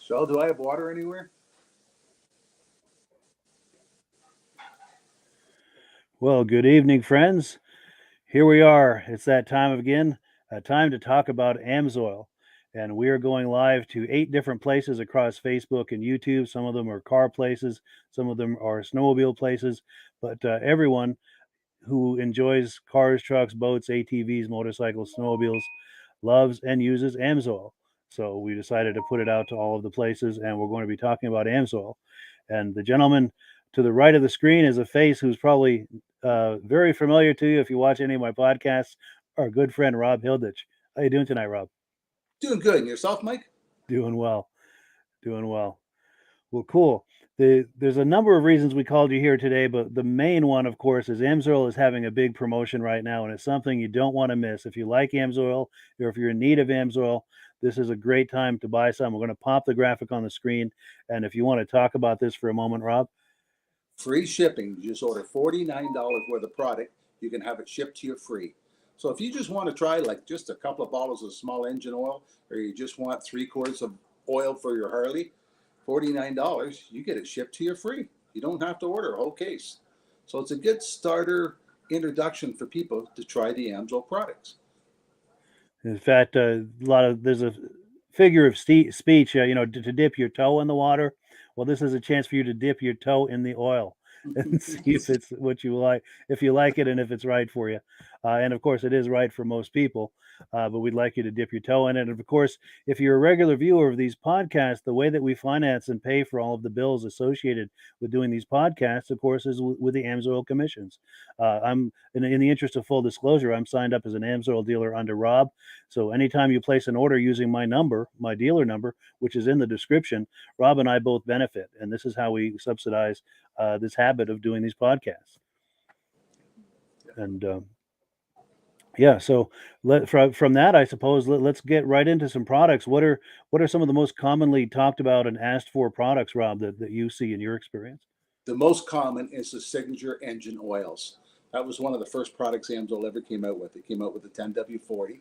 So, do I have water anywhere? Well, good evening, friends. Here we are. It's that time again, time to talk about Amsoil. And we are going live to 8 different places across Facebook and YouTube. Some of them are car places, some of them are snowmobile places. But everyone who enjoys cars, trucks, boats, ATVs, motorcycles, snowmobiles loves and uses Amsoil. So we decided to put it out to all of the places, and we're going to be talking about Amsoil. And the gentleman to the right of the screen is a face who's probably very familiar to you if you watch any of my podcasts. Our good friend Rob Hilditch. How you doing tonight, Rob? Doing good. And yourself, Mike? Doing well. Doing well. Well, cool. There's a number of reasons we called you here today, but the main one, of course, is Amsoil is having a big promotion right now, and it's something you don't want to miss. If you like Amsoil, or if you're in need of Amsoil, this is a great time to buy some. We're going to pop the graphic on the screen, and if you want to talk about this for a moment, Rob. Free shipping. You just order $49 worth of product. You can have it shipped to you free. So, if you just want to try like just a couple of bottles of small engine oil, or you just want 3 quarts of oil for your Harley, $49, you get it shipped to you free. You don't have to order a whole case. So, it's a good starter introduction for people to try the Amsoil products. In fact, there's a figure of speech, to dip your toe in the water. Well, this is a chance for you to dip your toe in the oil and see if it's what you like, if you like it, and if it's right for you. And of course, it is right for most people. But we'd like you to dip your toe in it. And of course, if you're a regular viewer of these podcasts, the way that we finance and pay for all of the bills associated with doing these podcasts, of course, is with the Amsoil commissions. I'm in the interest of full disclosure, I'm signed up as an Amsoil dealer under Rob. So anytime you place an order using my number, my dealer number, which is in the description, Rob and I both benefit. And this is how we subsidize this habit of doing these podcasts. And yeah, so from that, I suppose let's get right into some products. What are some of the most commonly talked about and asked for products, Rob, that you see in your experience? The most common is the signature engine oils. That was one of the first products Amsoil ever came out with. It came out with the 10W40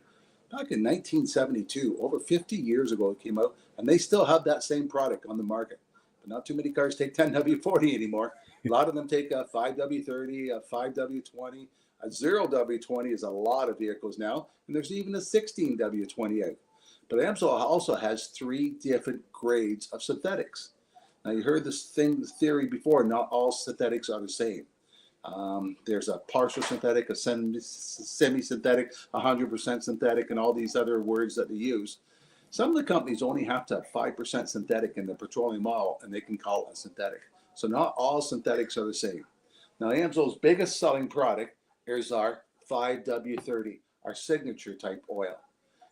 back in 1972, over 50 years ago it came out, and they still have that same product on the market. But not too many cars take 10W40 anymore. A lot of them take a 5W30, a 5W20, a 0W20 is a lot of vehicles now, and there's even a 16W20 out. But Amsoil also has 3 different grades of synthetics. Now, you heard this theory before, not all synthetics are the same. There's a partial synthetic, a semi-synthetic, 100% synthetic, and all these other words that they use. Some of the companies only have to have 5% synthetic in the petroleum oil, and they can call it a synthetic. So not all synthetics are the same. Now, Amsoil's biggest selling product is our 5W30, our signature type oil.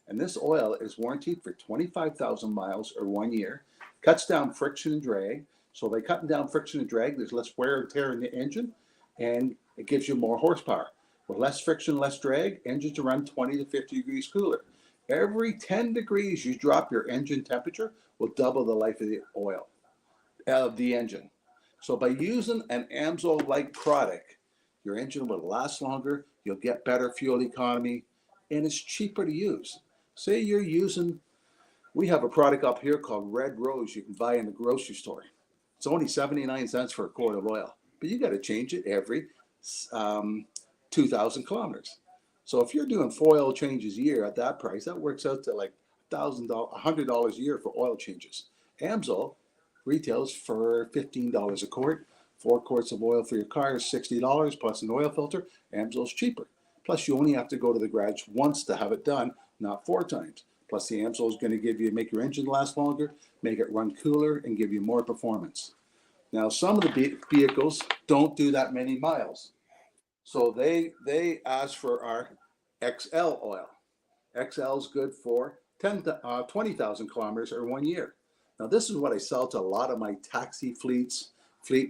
And this oil is warranted for 25,000 miles or 1 year, cuts down friction and drag. So by cutting down friction and drag, there's less wear and tear in the engine, and it gives you more horsepower. With less friction, less drag, engines will run 20 to 50 degrees cooler. Every 10 degrees you drop your engine temperature will double the life of the oil, of the engine. So by using an Amsoil-like product, your engine will last longer, you'll get better fuel economy, and it's cheaper to use. Say you're using, we have a product up here called Red Rose you can buy in the grocery store. It's only 79 cents for a quart of oil, but you got to change it every 2,000 kilometers. So if you're doing 4 oil changes a year at that price, that works out to like $100 a year for oil changes. Amsoil retails for $15 a quart. 4 quarts of oil for your car is $60 plus an oil filter. Amsoil's cheaper. Plus, you only have to go to the garage once to have it done, not 4 times. Plus, the Amsoil is going to make your engine last longer, make it run cooler, and give you more performance. Now, some of the vehicles don't do that many miles. So they ask for our XL oil. XL is good for 20,000 kilometers or 1 year. Now, this is what I sell to a lot of my taxi fleet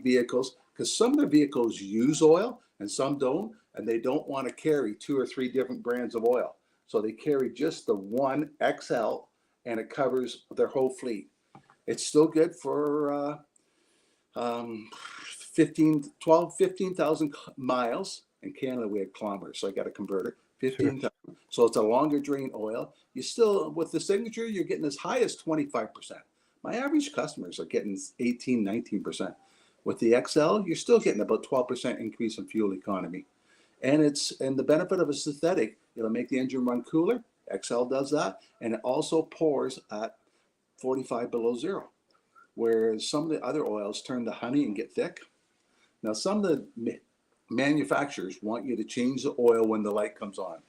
vehicles, because some of the vehicles use oil and some don't, and they don't want to carry 2 or 3 different brands of oil. So they carry just the one XL, and it covers their whole fleet. It's still good for 15,000 miles. In Canada, we had kilometers, so I got a converter. 15,000. Sure. So it's a longer drain oil. You still, with the signature, you're getting as high as 25%. My average customers are getting 18, 19%. With the XL, you're still getting about 12% increase in fuel economy. And the benefit of a synthetic, it'll make the engine run cooler. XL does that, and it also pours at 45 below zero. Whereas some of the other oils turn to honey and get thick. Now, some of the manufacturers want you to change the oil when the light comes on.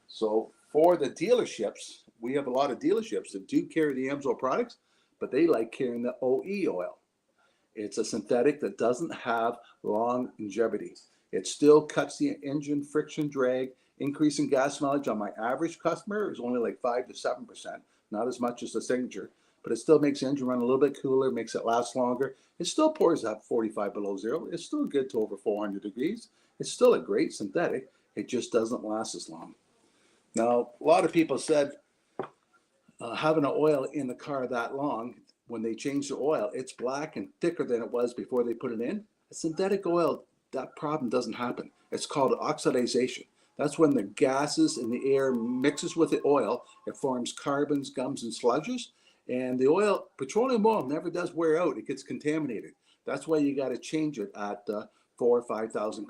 So for the dealerships, we have a lot of dealerships that do carry the Amsoil products, but they like carrying the OE oil. It's a synthetic that doesn't have longevity. It still cuts the engine friction drag, increasing gas mileage on my average customer is only like 5 to 7%, not as much as the Signature, but it still makes the engine run a little bit cooler, makes it last longer. It still pours at 45 below zero. It's still good to over 400 degrees. It's still a great synthetic. It just doesn't last as long. Now, a lot of people said having an oil in the car that long, when they change the oil, it's black and thicker than it was before they put it in. A synthetic oil, that problem doesn't happen. It's called oxidization. That's when the gases in the air mixes with the oil. It forms carbons, gums, and sludges. And the oil, petroleum oil, never does wear out. It gets contaminated. That's why you got to change it at 4,000 or 5,000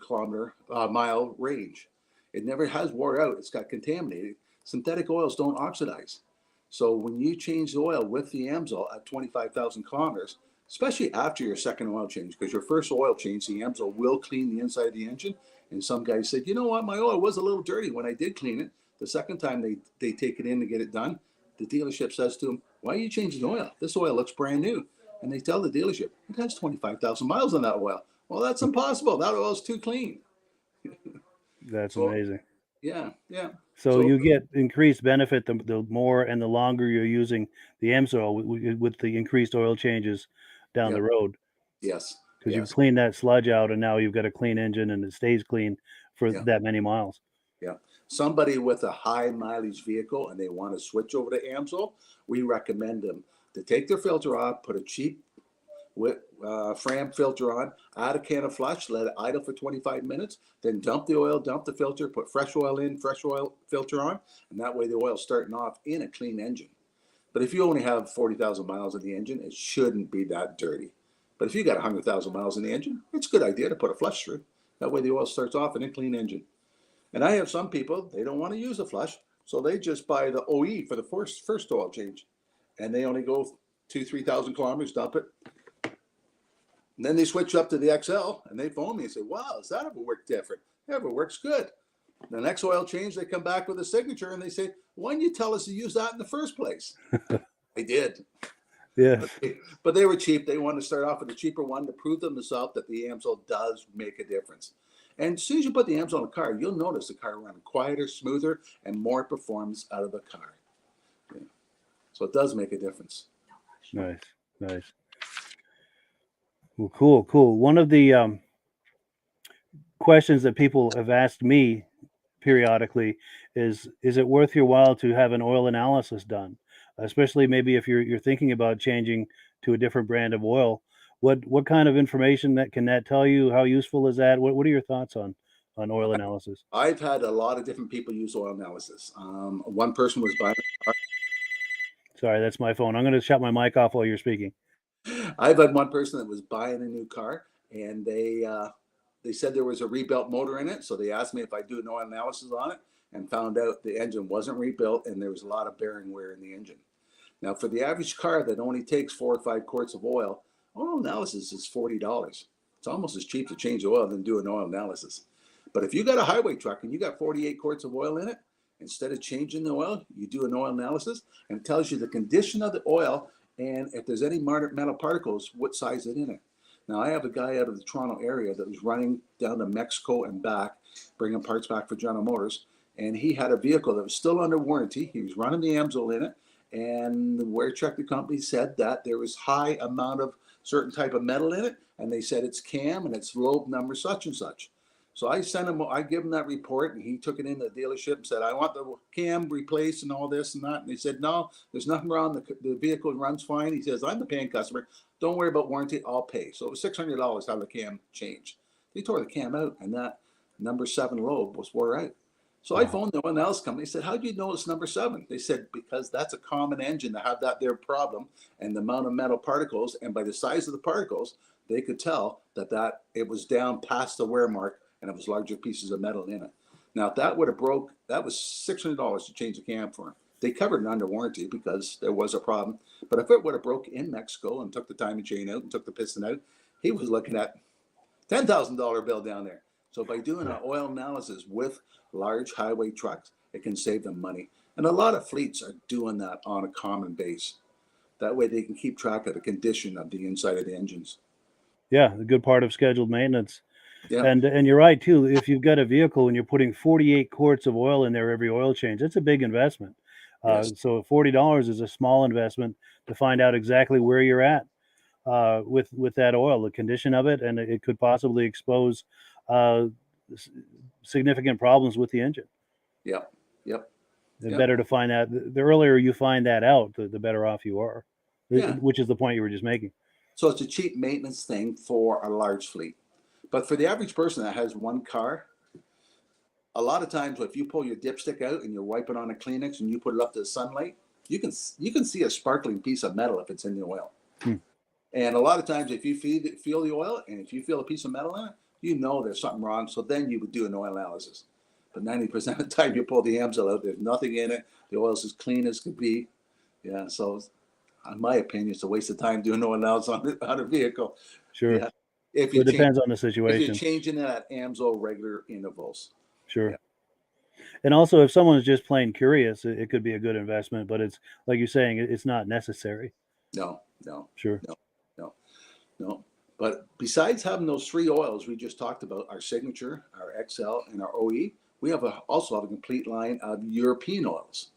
mile range. It never has wore out. It's got contaminated. Synthetic oils don't oxidize. So when you change the oil with the Amsoil at 25,000 kilometers, especially after your second oil change, because your first oil change, the Amsoil will clean the inside of the engine. And some guys said, you know what, my oil was a little dirty when I did clean it. The second time they take it in to get it done, the dealership says to them, why are you changing the oil? This oil looks brand new. And they tell the dealership, it has 25,000 miles on that oil. Well, that's impossible. That oil's too clean. That's So, amazing. yeah. So So you get increased benefit the more and the longer you're using the Amsoil with the increased oil changes down yeah, the road, yes, because you've cleaned that sludge out and now you've got a clean engine and it stays clean for yeah. that many miles. Yeah. Somebody with a high mileage vehicle and they want to switch over to Amsoil, we recommend them to take their filter off, put a cheap Fram filter on, add a can of flush, let it idle for 25 minutes, then dump the oil, dump the filter, put fresh oil in, fresh oil filter on, and that way the oil's starting off in a clean engine. But if you only have 40,000 miles in the engine, it shouldn't be that dirty. But if you got 100,000 miles in the engine, it's a good idea to put a flush through. That way the oil starts off in a clean engine. And I have some people, they don't want to use a flush, so they just buy the OE for the first oil change. And they only go 3,000 kilometers, dump it. And then they switch up to the XL and they phone me and say, wow, does that ever work different? It ever works good. The next oil change, they come back with a Signature and they say, why didn't you tell us to use that in the first place? I did. Yes. But they were cheap. They wanted to start off with a cheaper one to prove themselves that the Amsoil does make a difference. And as soon as you put the Amsoil in the car, you'll notice the car running quieter, smoother, and more performance out of the car. Yeah. So it does make a difference. Nice. Well, cool. One of the questions that people have asked me periodically is it worth your while to have an oil analysis done, especially maybe if you're thinking about changing to a different brand of oil? What kind of information can that tell you? How useful is that? What are your thoughts on oil analysis? I've had a lot of different people use oil analysis. One person was buying. Sorry, that's my phone. I'm going to shut my mic off while you're speaking. I've had one person that was buying a new car, and they said there was a rebuilt motor in it. So they asked me if I do an oil analysis on it, and found out the engine wasn't rebuilt, and there was a lot of bearing wear in the engine. Now, for the average car that only takes 4 or 5 quarts of oil analysis is $40. It's almost as cheap to change the oil than do an oil analysis. But if you got a highway truck and you got 48 quarts of oil in it, instead of changing the oil, you do an oil analysis, and it tells you the condition of the oil and if there's any metal particles, what size is in it. Now, I have a guy out of the Toronto area that was running down to Mexico and back, bringing parts back for General Motors, and he had a vehicle that was still under warranty. He was running the Amsoil in it, and the wear check the company said that there was high amount of certain type of metal in it, and they said it's cam and it's lobe number such and such. So I give him that report, and he took it into the dealership and said, I want the cam replaced and all this and that. And they said, no, there's nothing wrong. The vehicle runs fine. He says, I'm the paying customer. Don't worry about warranty. I'll pay. So it was $600 to have the cam changed. They tore the cam out, and that number 7 lobe was wore out. So I phoned the oil analysis company. Said, "How do you know it's number 7?" They said, "Because that's a common engine to have that there problem, and the amount of metal particles, and by the size of the particles, they could tell that it was down past the wear mark, and it was larger pieces of metal in it." Now, if that would have broke, that was $600 to change the cam for him. They covered it under warranty because there was a problem. But if it would have broke in Mexico and took the timing chain out and took the piston out, he was looking at $10,000 bill down there. So by doing an oil analysis with large highway trucks, it can save them money. And a lot of fleets are doing that on a common base. That way they can keep track of the condition of the inside of the engines. Yeah, a good part of scheduled maintenance. Yeah. And you're right too. If you've got a vehicle and you're putting 48 quarts of oil in there every oil change, it's a big investment. Yes. So $40 is a small investment to find out exactly where you're at with that oil, the condition of it, and it could possibly expose significant problems with the engine. Yep. The better to find that. The earlier you find that out, the better off you are. Yeah. Which is the point you were just making. So it's a cheap maintenance thing for a large fleet. But for the average person that has one car, a lot of times if you pull your dipstick out and you're wiping on a Kleenex and you put it up to the sunlight, you can see a sparkling piece of metal if it's in the oil. And a lot of times if you feel the oil and if you feel a piece of metal in it, you know there's something wrong. So then you would do an oil analysis. But 90% of the time you pull the Amsoil out, there's nothing in it. The oil's as clean as could be. Yeah, so in my opinion, it's a waste of time doing oil analysis on a vehicle. Sure. Yeah. If it depends on the situation. If you're changing it at Amsoil regular intervals. Sure. Yeah. And also, if someone's just plain curious, it could be a good investment. But it's like you're saying, it's not necessary. No. Sure. No. But besides having those 3 oils we just talked about, our Signature, our XL, and our OE, we also have a complete line of European oils.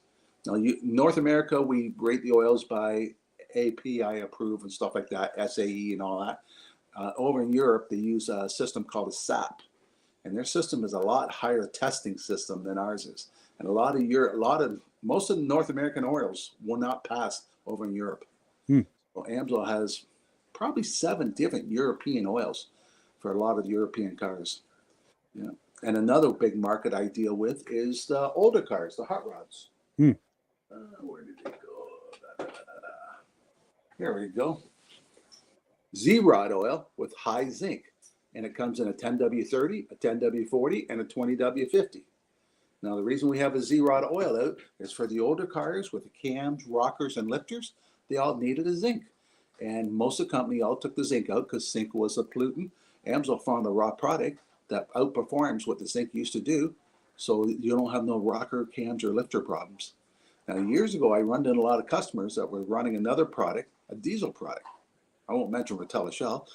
Now, North America, we rate the oils by API approved and stuff like that, SAE and all that. Over in Europe, they use a system called a SAP, and their system is a lot higher testing system than ours is. And most of the North American oils will not pass over in Europe. Well, Amsoil has probably 7 different European oils for a lot of the European cars. Yeah. And another big market I deal with is the older cars, the hot rods. Where did they go? Here we go. Z-Rod oil with high zinc. And it comes in a 10W30, a 10W40, and a 20W50. Now, the reason we have a Z-Rod oil out is for the older cars with the cams, rockers, and lifters, they all needed a zinc. And most of the company all took the zinc out because zinc was a pollutant. Amsoil found a raw product that outperforms what the zinc used to do, so you don't have no rocker, cams, or lifter problems. Now, years ago, I run into a lot of customers that were running another product, a diesel product. I won't mention Shell,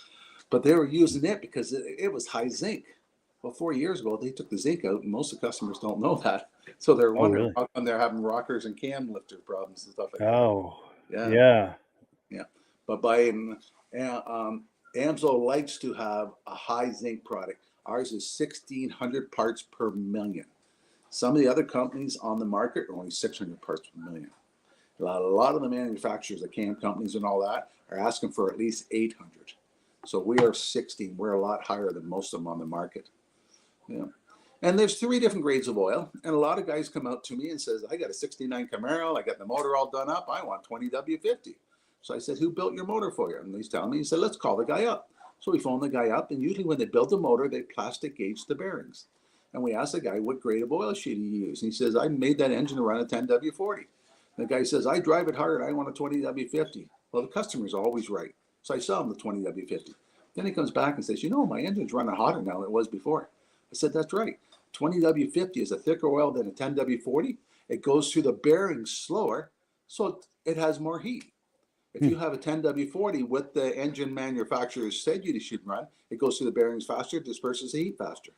but they were using it because it was high zinc. Well, 4 years ago, they took the zinc out, and most of the customers don't know that. So they're wondering how come they're having rockers and cam lifter problems and stuff like that. Yeah. But by Amsoil likes to have a high zinc product. Ours is 1,600 parts per million. Some of the other companies on the market are only 600 parts per million. A lot of the manufacturers, the cam companies and all that, are asking for at least 800. So we are 16. We're a lot higher than most of them on the market. Yeah. And there's 3 different grades of oil. And a lot of guys come out to me and says, I got a 69 Camaro. I got the motor all done up. I want 20W50. So I said, who built your motor for you? And he's telling me, he said, let's call the guy up. So we phoned the guy up. And usually when they build the motor, they plastic gauge the bearings. And we asked the guy what grade of oil should he use. And he says, I made that engine run a 10W40. The guy says, I drive it hard. I want a 20W50. Well, the customer's always right. So I sell him the 20W50. Then he comes back and says, my engine's running hotter now than it was before. I said, that's right. 20W50 is a thicker oil than a 10W40. It goes through the bearings slower, so it has more heat. If you have a 10W40 with the engine manufacturer said you should run, it goes through the bearings faster, disperses the heat faster.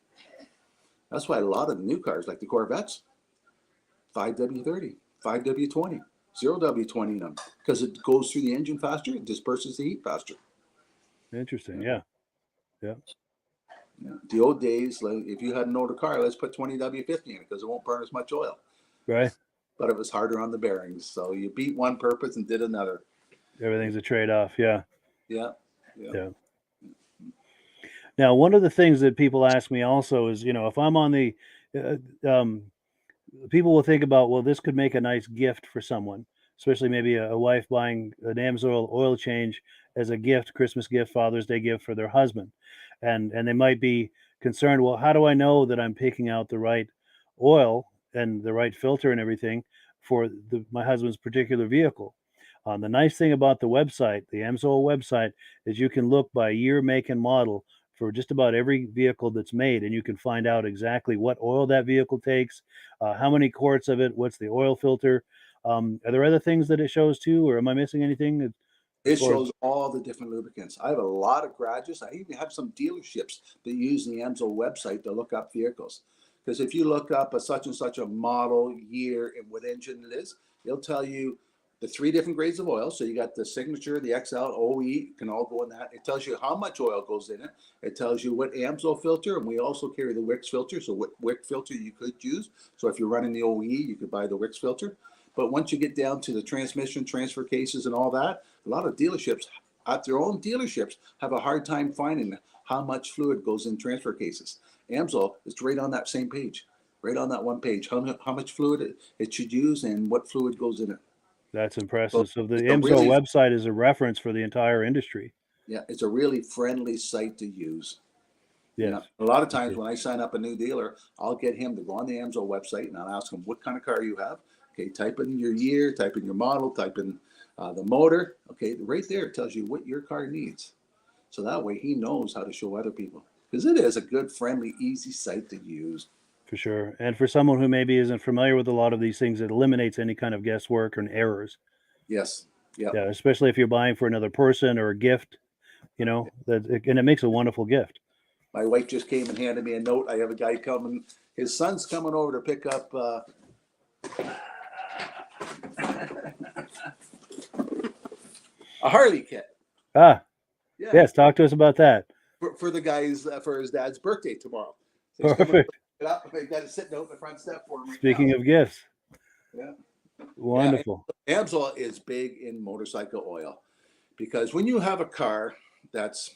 That's why a lot of the new cars, like the Corvettes, 5W30, 5W20, 0W20 in them, because it goes through the engine faster, it disperses the heat faster. Interesting, yeah. The old days, like if you had an older car, let's put 20W50 in it because it won't burn as much oil. Right. But it was harder on the bearings, so you beat one purpose and did another. Everything's a trade-off, yeah. Yeah. Now, one of the things that people ask me also is, if I'm on the people will think about, well, this could make a nice gift for someone, especially maybe a wife buying an Amsoil oil change as a gift, Christmas gift, Father's Day gift for their husband, and they might be concerned, well, how do I know that I'm picking out the right oil and the right filter and everything for my husband's particular vehicle? The nice thing about the website, the Amsoil website, is you can look by year, make, and model for just about every vehicle that's made, and you can find out exactly what oil that vehicle takes, how many quarts of it, what's the oil filter. Are there other things that it shows too, or am I missing anything as It far as? shows all the different lubricants. I have a lot of garages. I even have some dealerships that use the Amsoil website to look up vehicles. Because if you look up a such and such a model, year, and what engine it is, it'll tell you the three different grades of oil. So you got the Signature, the XL, OE, can all go in that. It tells you how much oil goes in it. It tells you what Amsoil filter, and we also carry the Wix filter. So what Wix filter you could use. So if you're running the OE, you could buy the Wix filter. But once you get down to the transmission, transfer cases, and all that, a lot of dealerships, at their own dealerships, have a hard time finding how much fluid goes in transfer cases. Amsoil is right on that same page, right on that one page, how much fluid it should use and what fluid goes in it. That's So impressive. So the it's a AMSO really, website is a reference for the entire industry. yeah, it's a really friendly site to use. Yes, Yeah, a lot of it times is. when I sign up a new dealer, I'll get him to go on the Amsoil website and I'll ask him what kind of car you have. Okay, type in your year, type in your model, type in the motor. Okay, right there it tells you what your car needs. So that way he knows how to show other people because it is a good, friendly, easy site to use. For sure. And for someone who maybe isn't familiar with a lot of these things, it eliminates any kind of guesswork and errors. Yes. Yeah. Yeah, especially if you're buying for another person or a gift, and it makes a wonderful gift. My wife just came and handed me a note. I have a guy coming. His son's coming over to pick up a Harley kit. Ah, Yeah, yes, talk to us about that. for the guys for his dad's birthday tomorrow. So he's coming to Perfect. pick it up. I got it sitting out the front step for him right now. Speaking of gifts, Yeah, yeah. wonderful. Amsoil is big in motorcycle oil because when you have a car that's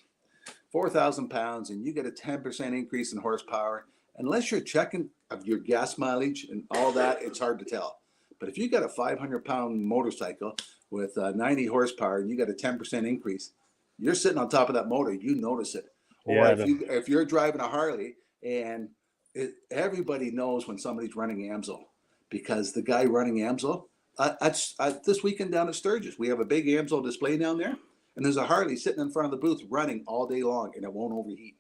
4,000 pounds and you get a 10% increase in horsepower, unless you're checking of your gas mileage and all that, it's hard to tell. But if you got a 500-pound motorcycle with 90 horsepower and you got a 10% increase, you're sitting on top of that motor, you notice it. Or Yeah, if you're driving a Harley and everybody knows when somebody's running Amsoil because the guy running Amsoil, this weekend down at Sturgis, we have a big Amsoil display down there, and there's a Harley sitting in front of the booth running all day long, and it won't overheat.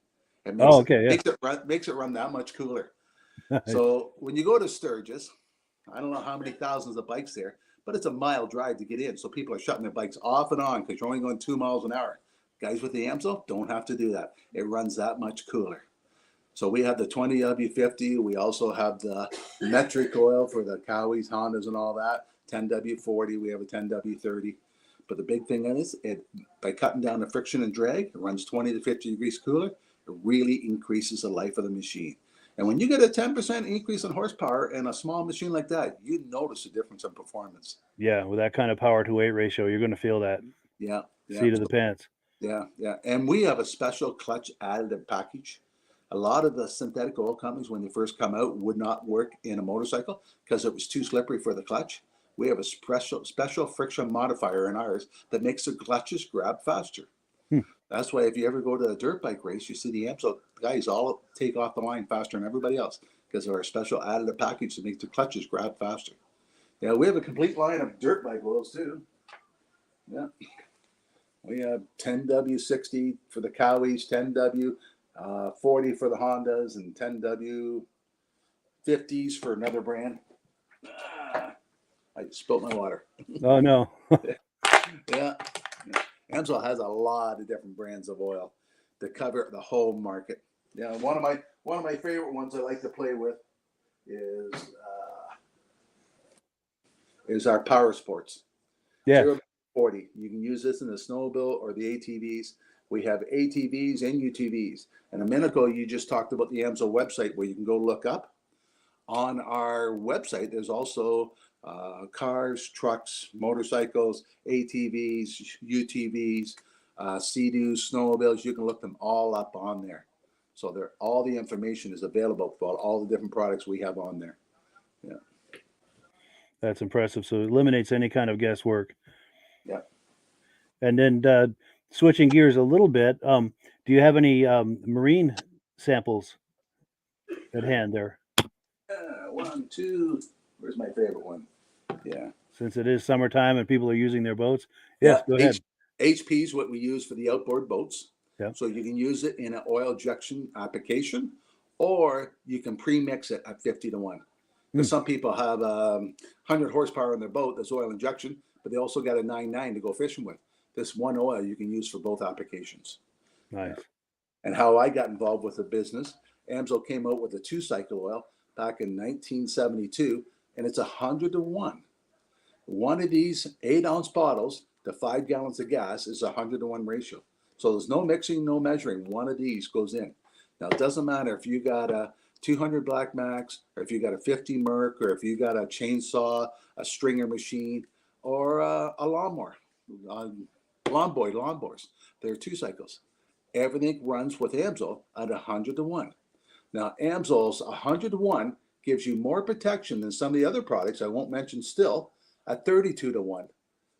It oh, makes it okay, makes it run that much cooler. yeah. So when you go to Sturgis, I don't know how many thousands of bikes there, but it's a mile drive to get in. So people are shutting their bikes off and on because you're only going 2 miles an hour. Guys with the Amsoil don't have to do that. It runs that much cooler. So we have the 20W50. We also have the metric oil for the Cowies, Hondas, and all that. 10W40. We have a 10W30. But the big thing is, by cutting down the friction and drag, it runs 20 to 50 degrees cooler. It really increases the life of the machine. And when you get a 10% increase in horsepower in a small machine like that, you notice a difference in performance. Yeah, with that kind of power to weight ratio, you're going to feel that Yeah, yeah. seat of the pants. Yeah, yeah. And we have a special clutch additive package. A lot of the synthetic oil companies, when they first come out, would not work in a motorcycle because it was too slippery for the clutch. We have a special friction modifier in ours that makes the clutches grab faster. Hmm. That's why if you ever go to a dirt bike race, you see the Amsoil guys all take off the line faster than everybody else because of our special additive package to make the clutches grab faster. Yeah, we have a complete line of dirt bike oils too. Yeah. We have 10W60 for the Cowies, 10W40 for the Hondas, and 10W50s for another brand. I spilled my water. Oh no. Yeah. Amsoil has a lot of different brands of oil to cover the whole market. Yeah, one of my favorite ones I like to play with is our Power Sports. Yes. 0-40. You can use this in the snowmobile or the ATVs. We have ATVs and UTVs. And a minute ago, you just talked about the Amsoil website where you can go look up. On our website, there's also cars, trucks, motorcycles, ATVs, UTVs, Sea-Doos, snowmobiles. You can look them all up on there. So all the information is available for all the different products we have on there. Yeah. That's impressive. So it eliminates any kind of guesswork. Yeah. And then switching gears a little bit, do you have any marine samples at hand there? One, two. Where's my favorite one? Yeah. Since it is summertime and people are using their boats. Yeah. Yes, go ahead. HP is what we use for the outboard boats. Yeah. So you can use it in an oil injection application, or you can pre-mix it at 50 to 1. Because some people have 100 horsepower in their boat that's oil injection, but they also got a 9.9 to go fishing with. This one oil you can use for both applications. Nice. And how I got involved with the business, Amsoil came out with a 2-cycle oil back in 1972, and it's 100 to 1. One of these 8-ounce bottles to 5 gallons of gas is 100 to 1 ratio. So there's no mixing, no measuring. One of these goes in. Now, it doesn't matter if you got a 200 Black Max, or if you got a 50 Merc, or if you got a chainsaw, a stringer machine, or a lawnmower, lawnmowers. They're 2 cycles. Everything runs with Amsoil at 100 to 1. Now, Amsoil's 100 to 1 gives you more protection than some of the other products I won't mention still at 32 to 1.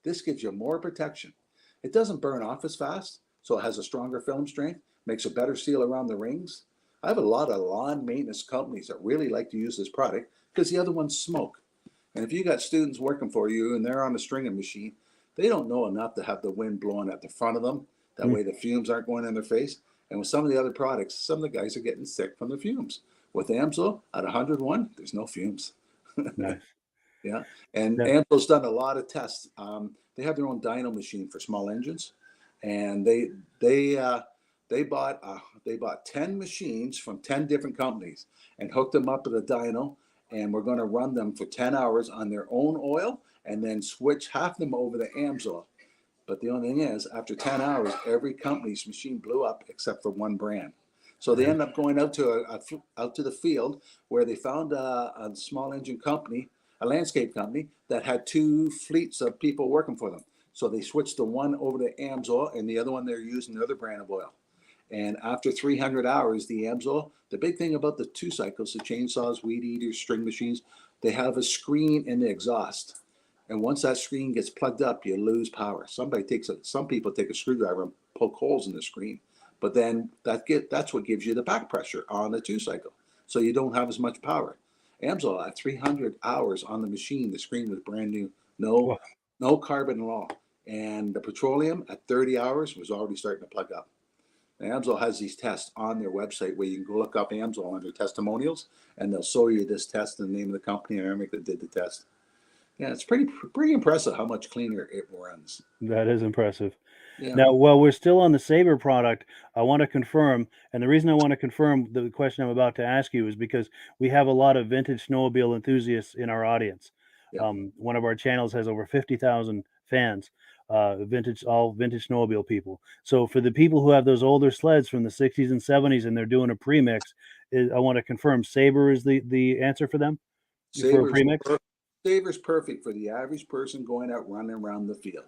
This gives you more protection. It doesn't burn off as fast, so it has a stronger film strength, makes a better seal around the rings. I have a lot of lawn maintenance companies that really like to use this product because the other ones smoke. And if you got students working for you and they're on the stringing machine, they don't know enough to have the wind blowing at the front of them. That way the fumes aren't going in their face. And with some of the other products, some of the guys are getting sick from the fumes. With Amsoil at 101, there's no fumes. Nice. Yeah. And Yeah. Amsoil's done a lot of tests. They have their own dyno machine for small engines, and they bought 10 machines from 10 different companies and hooked them up with a dyno, and we're going to run them for 10 hours on their own oil and then switch half of them over to Amsoil. But the only thing is, after 10 hours, every company's machine blew up except for one brand. So they end up going out to the field where they found a small engine company, a landscape company that had 2 fleets of people working for them. So they switched the one over to Amsoil, and the other one they're using the other brand of oil. And after 300 hours, the Amsoil, the big thing about the 2 cycles, the chainsaws, weed eaters, string machines, they have a screen in the exhaust. And once that screen gets plugged up, you lose power. Some people take a screwdriver and poke holes in the screen, but then that's what gives you the back pressure on the 2 cycle. So you don't have as much power. Amsoil at 300 hours on the machine, the screen was brand new, no carbon at all. And the petroleum at 30 hours was already starting to plug up. And Amsoil has these tests on their website where you can go look up Amsoil under testimonials, and they'll show you this test and the name of the company and everything that did the test. Yeah, it's pretty impressive how much cleaner it runs. That is impressive. Yeah. Now, while we're still on the Sabre product, I want to confirm, and the reason I want to confirm the question I'm about to ask you is because we have a lot of vintage snowmobile enthusiasts in our audience. Yeah. One of our channels has over 50,000 fans, all vintage snowmobile people. So for the people who have those older sleds from the 60s and 70s and they're doing a premix, I want to confirm Sabre is the answer for them for a premix? Sabre's perfect for the average person going out running around the field.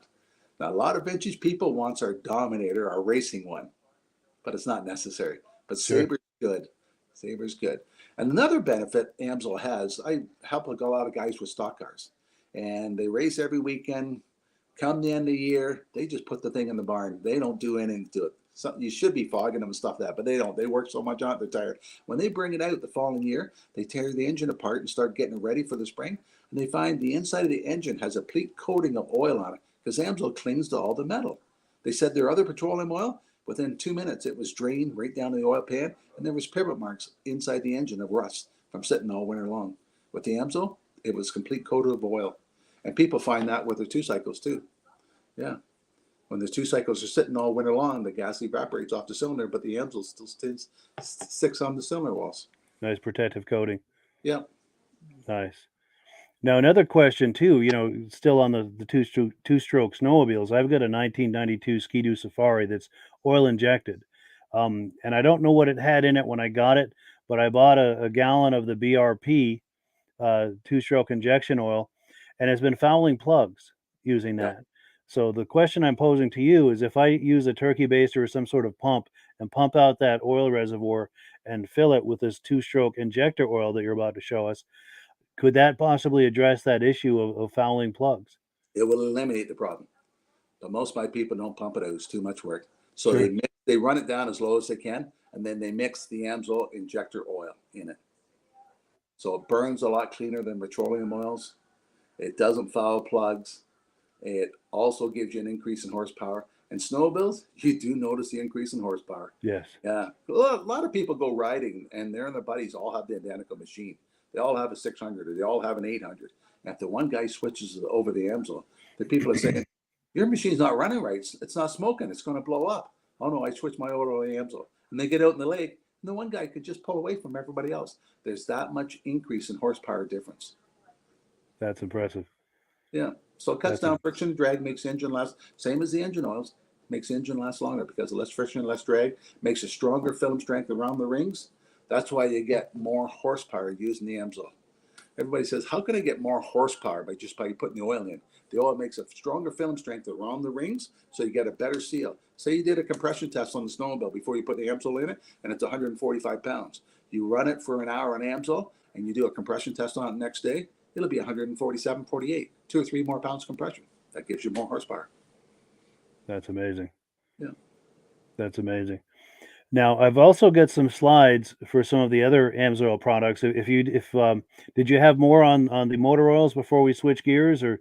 Now, a lot of vintage people wants our Dominator, our racing one, but it's not necessary. But Sure. Sabre's good. Sabre's good. And another benefit Amsoil has, I help a lot of guys with stock cars, and they race every weekend. Come the end of the year, they just put the thing in the barn. They don't do anything to it. You should be fogging them and stuff like that, but they don't. They work so much on it, they're tired. When they bring it out the following year, they tear the engine apart and start getting it ready for the spring. And they find the inside of the engine has a complete coating of oil on it because Amsoil clings to all the metal. They said their other petroleum oil, within 2 minutes, it was drained right down to the oil pan, and there was pivot marks inside the engine of rust from sitting all winter long. With the Amsoil, it was complete coated of oil. And people find that with their 2 cycles too. Yeah. When the 2 cycles are sitting all winter long, the gas evaporates off the cylinder, but the Amsoil still sticks on the cylinder walls. Nice protective coating. Yeah. Nice. Now, another question too, still on the two-stroke snowmobiles. I've got a 1992 Ski-Doo Safari that's oil injected. And I don't know what it had in it when I got it, but I bought a gallon of the BRP 2-stroke injection oil, and it's been fouling plugs using that. So the question I'm posing to you is if I use a turkey baster or some sort of pump and pump out that oil reservoir and fill it with this 2-stroke injector oil that you're about to show us, could that possibly address that issue of fouling plugs? It will eliminate the problem. But most of my people don't pump it out. It's too much work. So Sure. they run it down as low as they can, and then they mix the Amsoil injector oil in it. So it burns a lot cleaner than petroleum oils. It doesn't foul plugs. It also gives you an increase in horsepower. And snowmobiles, you do notice the increase in horsepower. Yes. Yeah. A lot of people go riding, and their and their buddies all have the identical machine. They all have a 600, or they all have an 800. And if the one guy switches over the Amsoil, the people are saying, your machine's not running right. It's not smoking. It's going to blow up. Oh, no, I switched my oil to the Amsoil. And they get out in the lake, and the one guy could just pull away from everybody else. There's that much increase in horsepower difference. That's impressive. Yeah. So it cuts down friction, drag, makes the engine last. Same as the engine oils, makes the engine last longer because of less friction, less drag, makes a stronger film strength around the rings. That's why you get more horsepower using the Amsoil. Everybody says, how can I get more horsepower by putting the oil in? The oil makes a stronger film strength around the rings, so you get a better seal. Say you did a compression test on the snowmobile before you put the Amsoil in it, and it's 145 pounds. You run it for an hour on Amsoil, and you do a compression test on it the next day, it'll be 147, 48, 2 or 3 more pounds compression. That gives you more horsepower. That's amazing. Yeah. That's amazing. Now, I've also got some slides for some of the other Amsoil products. Did you have more on the motor oils before we switch gears, or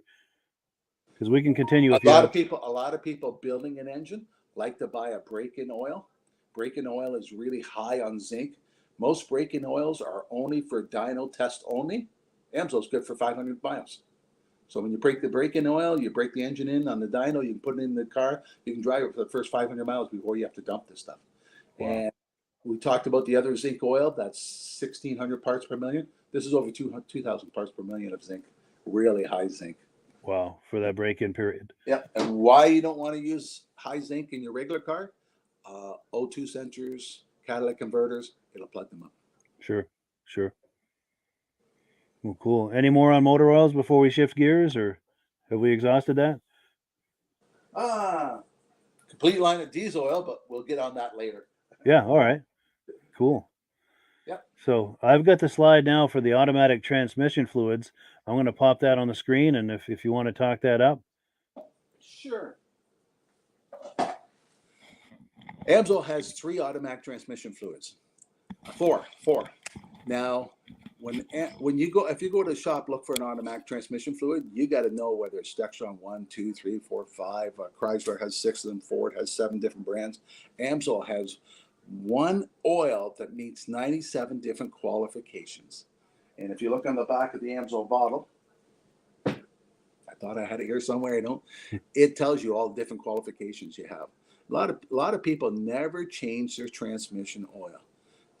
because we can continue if A you lot have. of people building an engine like to buy a break-in oil. Break-in oil is really high on zinc. Most break-in oils are only for dyno test only. Amsoil is good for 500 miles. So when you break the break-in oil, you break the engine in on the dyno, you can put it in the car, you can drive it for the first 500 miles before you have to dump this stuff. Wow. And we talked about the other zinc oil, that's 1,600 parts per million. This is over 2,000 parts per million of zinc, really high zinc. Wow, for that break-in period. Yeah, and why you don't want to use high zinc in your regular car? O2 sensors, catalytic converters, it'll plug them up. Sure. Well, cool. Any more on motor oils before we shift gears, or have we exhausted that? Complete line of diesel oil, but we'll get on that later. Yeah, all right. Cool. Yep. So I've got the slide now for the automatic transmission fluids. I'm going to pop that on the screen, and if you want to talk that up. Sure. Amsoil has 3 automatic transmission fluids. Four. Now, when you go, if you go to the shop, look for an automatic transmission fluid, you got to know whether it's Dextron 1, 2, 3, 4, 5. Chrysler has 6 of them. Ford has 7 different brands. Amsoil has one oil that meets 97 different qualifications. And if you look on the back of the Amsoil bottle, I thought I had it here somewhere. I don't. It tells you all the different qualifications you have. A lot of people never change their transmission oil.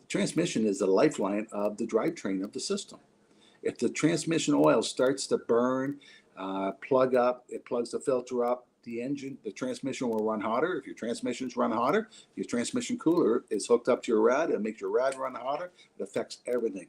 Transmission is the lifeline of the drivetrain of the system. If the transmission oil starts to burn, plug up, it plugs the filter up, the transmission will run hotter. If your transmissions run hotter, your transmission cooler is hooked up to your rad. It makes your rad run hotter. It affects everything.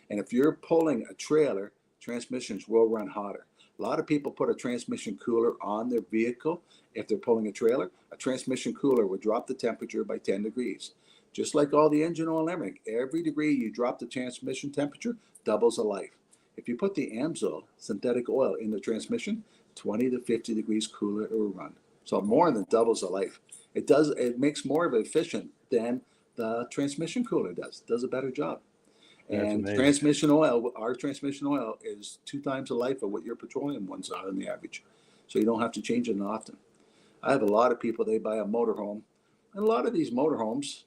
And if you're pulling a trailer, transmissions will run hotter. A lot of people put a transmission cooler on their vehicle. If they're pulling a trailer, a transmission cooler will drop the temperature by 10 degrees. Just like all the engine oil and everything, every degree you drop the transmission temperature doubles the life. If you put the Amsoil synthetic oil in the transmission, 20 to 50 degrees cooler it will run. So more than doubles the life. It makes more of it efficient than the transmission cooler does. It does a better job. And transmission oil, our transmission oil is 2 times the life of what your petroleum ones are on the average. So you don't have to change it often. I have a lot of people, they buy a motorhome. And a lot of these motorhomes,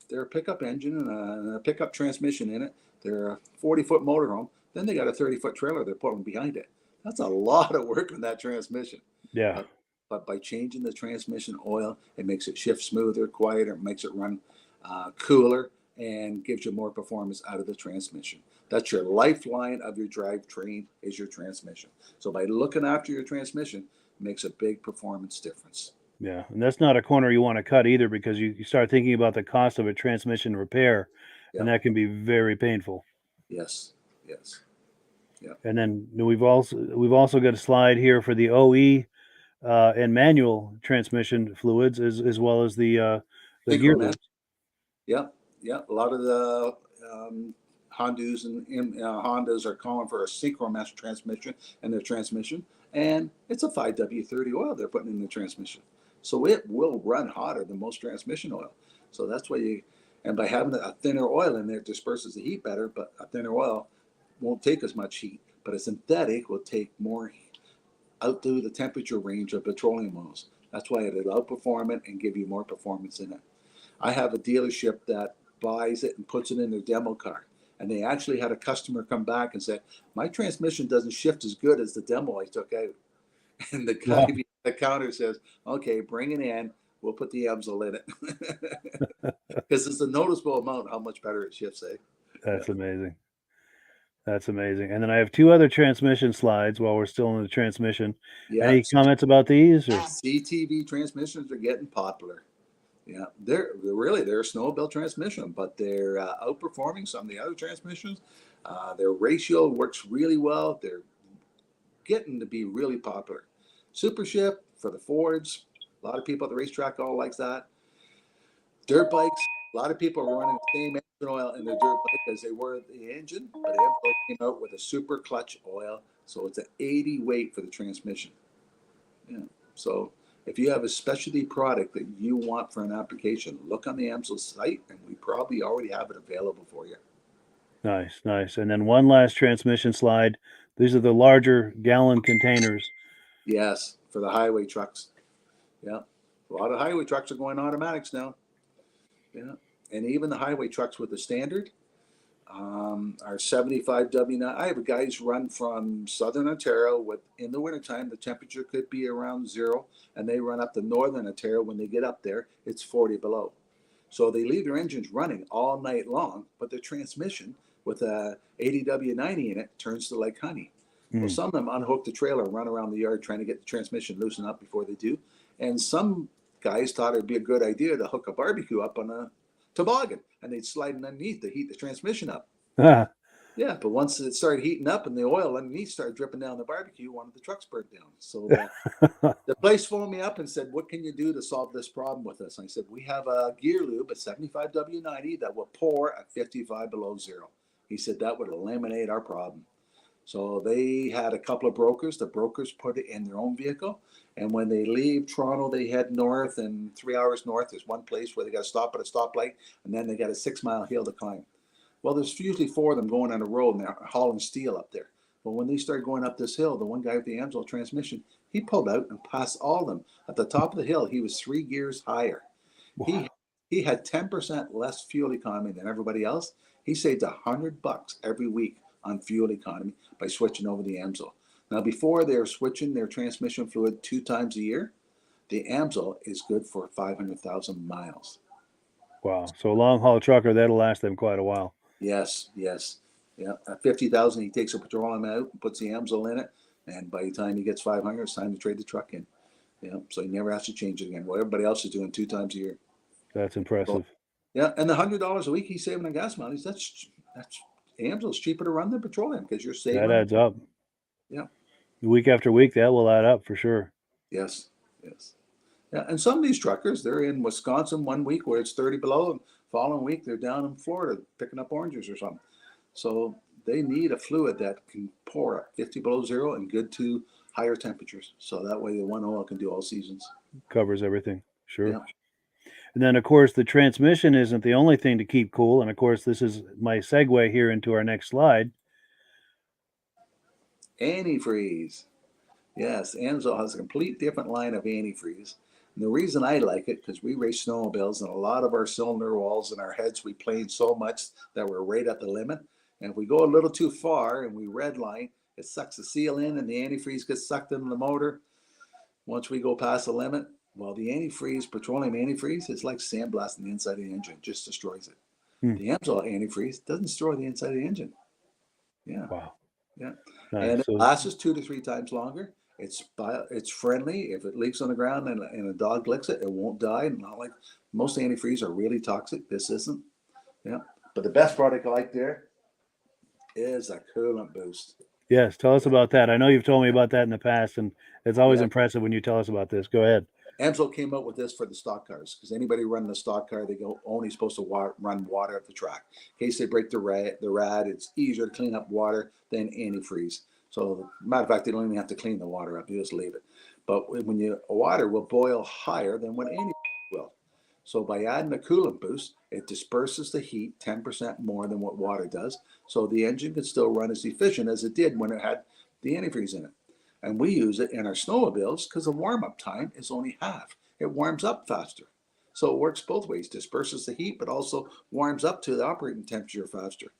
they're a pickup engine and a pickup transmission in it. They're a 40-foot motorhome. Then they got a 30-foot trailer they're putting behind it. That's a lot of work on that transmission. Yeah. But by changing the transmission oil, it makes it shift smoother, quieter, it makes it run cooler, and gives you more performance out of the transmission. That's your lifeline of your drivetrain is your transmission. So by looking after your transmission, it makes a big performance difference. Yeah, and that's not a corner you want to cut either, because you start thinking about the cost of a transmission repair, and that can be very painful. Yes. Yeah. And then we've also got a slide here for the OE and manual transmission fluids, as well as the gear loops. Yeah. A lot of the Hondas are calling for a synchromesh transmission in their transmission, and it's a 5W30 oil they're putting in the transmission, so it will run hotter than most transmission oil. So that's why and by having a thinner oil in there, it disperses the heat better. But a thinner oil won't take as much heat, but a synthetic will take more heat, outdo the temperature range of petroleum oils. That's why it'll outperform it and give you more performance in it. I have a dealership that buys it and puts it in their demo car. And they actually had a customer come back and say, my transmission doesn't shift as good as the demo I took out. And the guy Wow. behind the counter says, okay, bring it in. We'll put the Amsoil in it. Because it's a noticeable amount how much better it shifts, eh? That's amazing. That's amazing. And then I have two other transmission slides while we're still in the transmission. Yeah. Any comments about these? Or? CTV transmissions are getting popular. Yeah, they're a snowmobile transmission, but they're outperforming some of the other transmissions. Their ratio works really well. They're getting to be really popular. Super Shift for the Fords. A lot of people at the racetrack all likes that. Dirt bikes. A lot of people are running the same engine oil in their dirt bike as they were the engine, but Amsoil came out with a super clutch oil, so it's an 80 weight for the transmission. Yeah, so if you have a specialty product that you want for an application, look on the Amsoil site, and we probably already have it available for you. Nice, nice. And then one last transmission slide. These are the larger gallon containers. Yes, for the highway trucks. Yeah, a lot of highway trucks are going automatics now. Yeah, and even the highway trucks with the standard are 75W9. I have guys run from southern Ontario with, in the wintertime, the temperature could be around 0, and they run up to northern Ontario. When they get up there, it's 40 below. So they leave their engines running all night long, but their transmission with a 80W90 in it turns to like honey. Well, some of them unhook the trailer and run around the yard trying to get the transmission loosened up before they do. And some guys thought it'd be a good idea to hook a barbecue up on a toboggan, and they'd slide underneath to heat the transmission up. Ah, Yeah, but once it started heating up and the oil underneath started dripping down the barbecue, one of the trucks burned down. So the place phoned me up and said, what can you do to solve this problem with us? And I said, we have a gear lube at 75W90 that will pour at 55 below 0. He said that would eliminate our problem. So they had a couple of brokers. The brokers put it in their own vehicle. And when they leave Toronto, they head north, and 3 hours north, there's one place where they got to stop at a stoplight, and then they got a 6-mile hill to climb. Well, there's usually 4 of them going on a road, and they're hauling steel up there. But when they started going up this hill, the one guy with the Amsoil transmission, he pulled out and passed all of them. At the top of the hill, he was 3 gears higher. Wow. He had 10% less fuel economy than everybody else. He saved $100 every week on fuel economy by switching over the Amsoil. Now, before they were switching their transmission fluid 2 times a year, the Amsoil is good for 500,000 miles. Wow. So a long haul trucker, that'll last them quite a while. Yes, yes. Yeah, at 50,000, he takes a petroleum out and puts the Amsoil in it. And by the time he gets 500, it's time to trade the truck in. Yeah, so he never has to change it again. Well, everybody else is doing 2 times a year. That's impressive. So, yeah, and the $100 a week he's saving on gas mileage, that's Amsoil's cheaper to run than petroleum because you're saving. That adds up. Yeah. Week after week, that will add up for sure. Yes, yes. Yeah, and some of these truckers, they're in Wisconsin one week where it's 30 below, and following week they're down in Florida picking up oranges or something. So they need a fluid that can pour at 50 below 0 and good to higher temperatures. So that way the one oil can do all seasons. Covers everything. Sure. Yeah. And then, of course, the transmission isn't the only thing to keep cool. And, of course, this is my segue here into our next slide. Antifreeze. Yes, Amsoil has a complete different line of antifreeze. And the reason I like it, because we race snowmobiles, and a lot of our cylinder walls and our heads, we plane so much that we're right at the limit. And if we go a little too far and we redline, it sucks the seal in and the antifreeze gets sucked into the motor. Once we go past the limit, well, the antifreeze, petroleum antifreeze, is like sandblasting the inside of the engine, just destroys it. The Amsoil antifreeze doesn't destroy the inside of the engine. Yeah. Wow. Yeah. Nice. And it lasts 2 to 3 times longer. It's friendly. If it leaks on the ground and a dog licks it, it won't die. Not like most antifreeze are really toxic. This isn't. Yeah. But the best product I like there is a coolant boost. Yes. Tell us about that. I know you've told me about that in the past, and it's always impressive when you tell us about this. Go ahead. Amsoil came out with this for the stock cars because anybody running a stock car, they go only supposed to run water at the track. In case they break the rad, it's easier to clean up water than antifreeze. So, matter of fact, they don't even have to clean the water up; you just leave it. But when water will boil higher than what antifreeze will. So by adding a coolant boost, it disperses the heat 10% more than what water does. So the engine can still run as efficient as it did when it had the antifreeze in it. And we use it in our snowmobiles because the warm-up time is only half. It warms up faster. So it works both ways, disperses the heat, but also warms up to the operating temperature faster.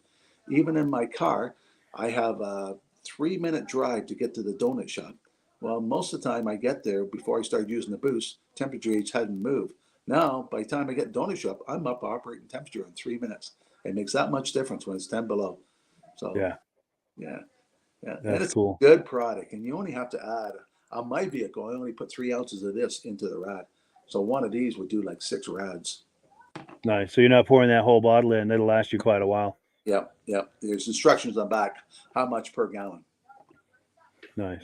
Even in my car, I have a 3-minute drive to get to the donut shop. Well, most of the time I get there before I start using the boost, temperature gauge hadn't moved. Now, by the time I get donut shop, I'm up operating temperature in 3 minutes. It makes that much difference when it's 10 below. So, Yeah, yeah. And that's it's cool. a good product. And you only have to add, on my vehicle, I only put 3 ounces of this into the rad. So one of these would do like 6 rads. Nice. So you're not pouring that whole bottle in. It'll last you quite a while. Yep, yep. There's instructions on back how much per gallon. Nice.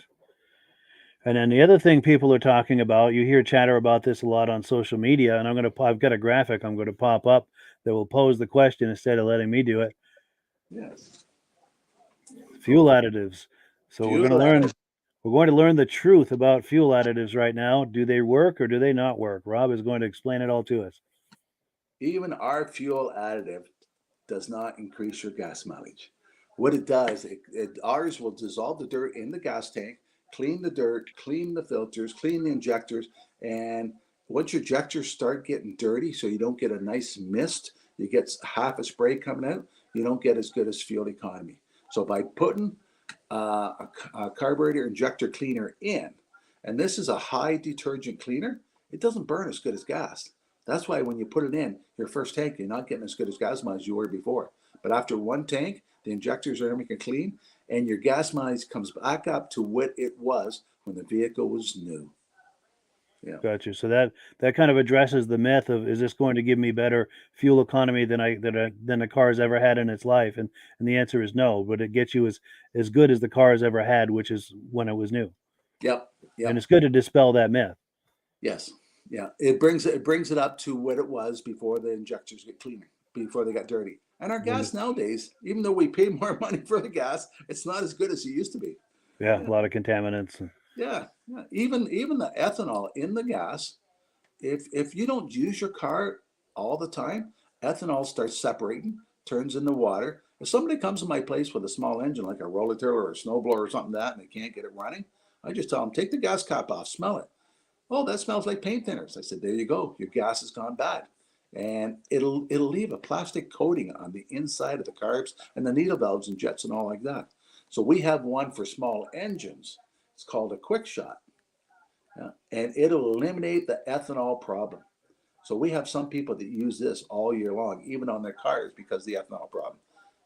And then the other thing people are talking about, you hear chatter about this a lot on social media, and I've got a graphic I'm going to pop up that will pose the question instead of letting me do it. Yes. Fuel additives. So Fuel we're going to learn the truth about fuel additives right now. Do they work or do they not work? Rob is going to explain it all to us. Even our fuel additive does not increase your gas mileage. What it does, ours will dissolve the dirt in the gas tank, clean the dirt, clean the filters, clean the injectors, and once your injectors start getting dirty, so you don't get a nice mist, you get half a spray coming out, you don't get as good as fuel economy. So by putting a carburetor injector cleaner in, and this is a high detergent cleaner, it doesn't burn as good as gas. That's why when you put it in your first tank, you're not getting as good as gas mileage as you were before. But after one tank, the injectors are making clean, and your gas mileage comes back up to what it was when the vehicle was new. Yeah. Gotcha. So that kind of addresses the myth of, is this going to give me better fuel economy than the car's ever had in its life? And the answer is no. But it gets you as good as the car has ever had, which is when it was new. Yep. And Yep. it's good to dispel that myth. Yes. Yeah. It brings it up to what it was before the injectors get cleaner, before they got dirty. And our When gas nowadays, even though we pay more money for the gas, it's not as good as it used to be. Yeah, Yeah. a lot of contaminants. Yeah. Yeah. Even the ethanol in the gas, if you don't use your car all the time, ethanol starts separating, turns into water. If somebody comes to my place with a small engine like a roller tiller or a snowblower or something like that, and they can't get it running, I just tell them, take the gas cap off, smell it. Oh, that smells like paint thinners. I said, there you go. Your gas has gone bad. And it'll leave a plastic coating on the inside of the carbs and the needle valves and jets and all like that. So we have one for small engines. It's called a quick shot. Yeah, and it'll eliminate the ethanol problem. So we have some people that use this all year long, even on their cars, because of the ethanol problem.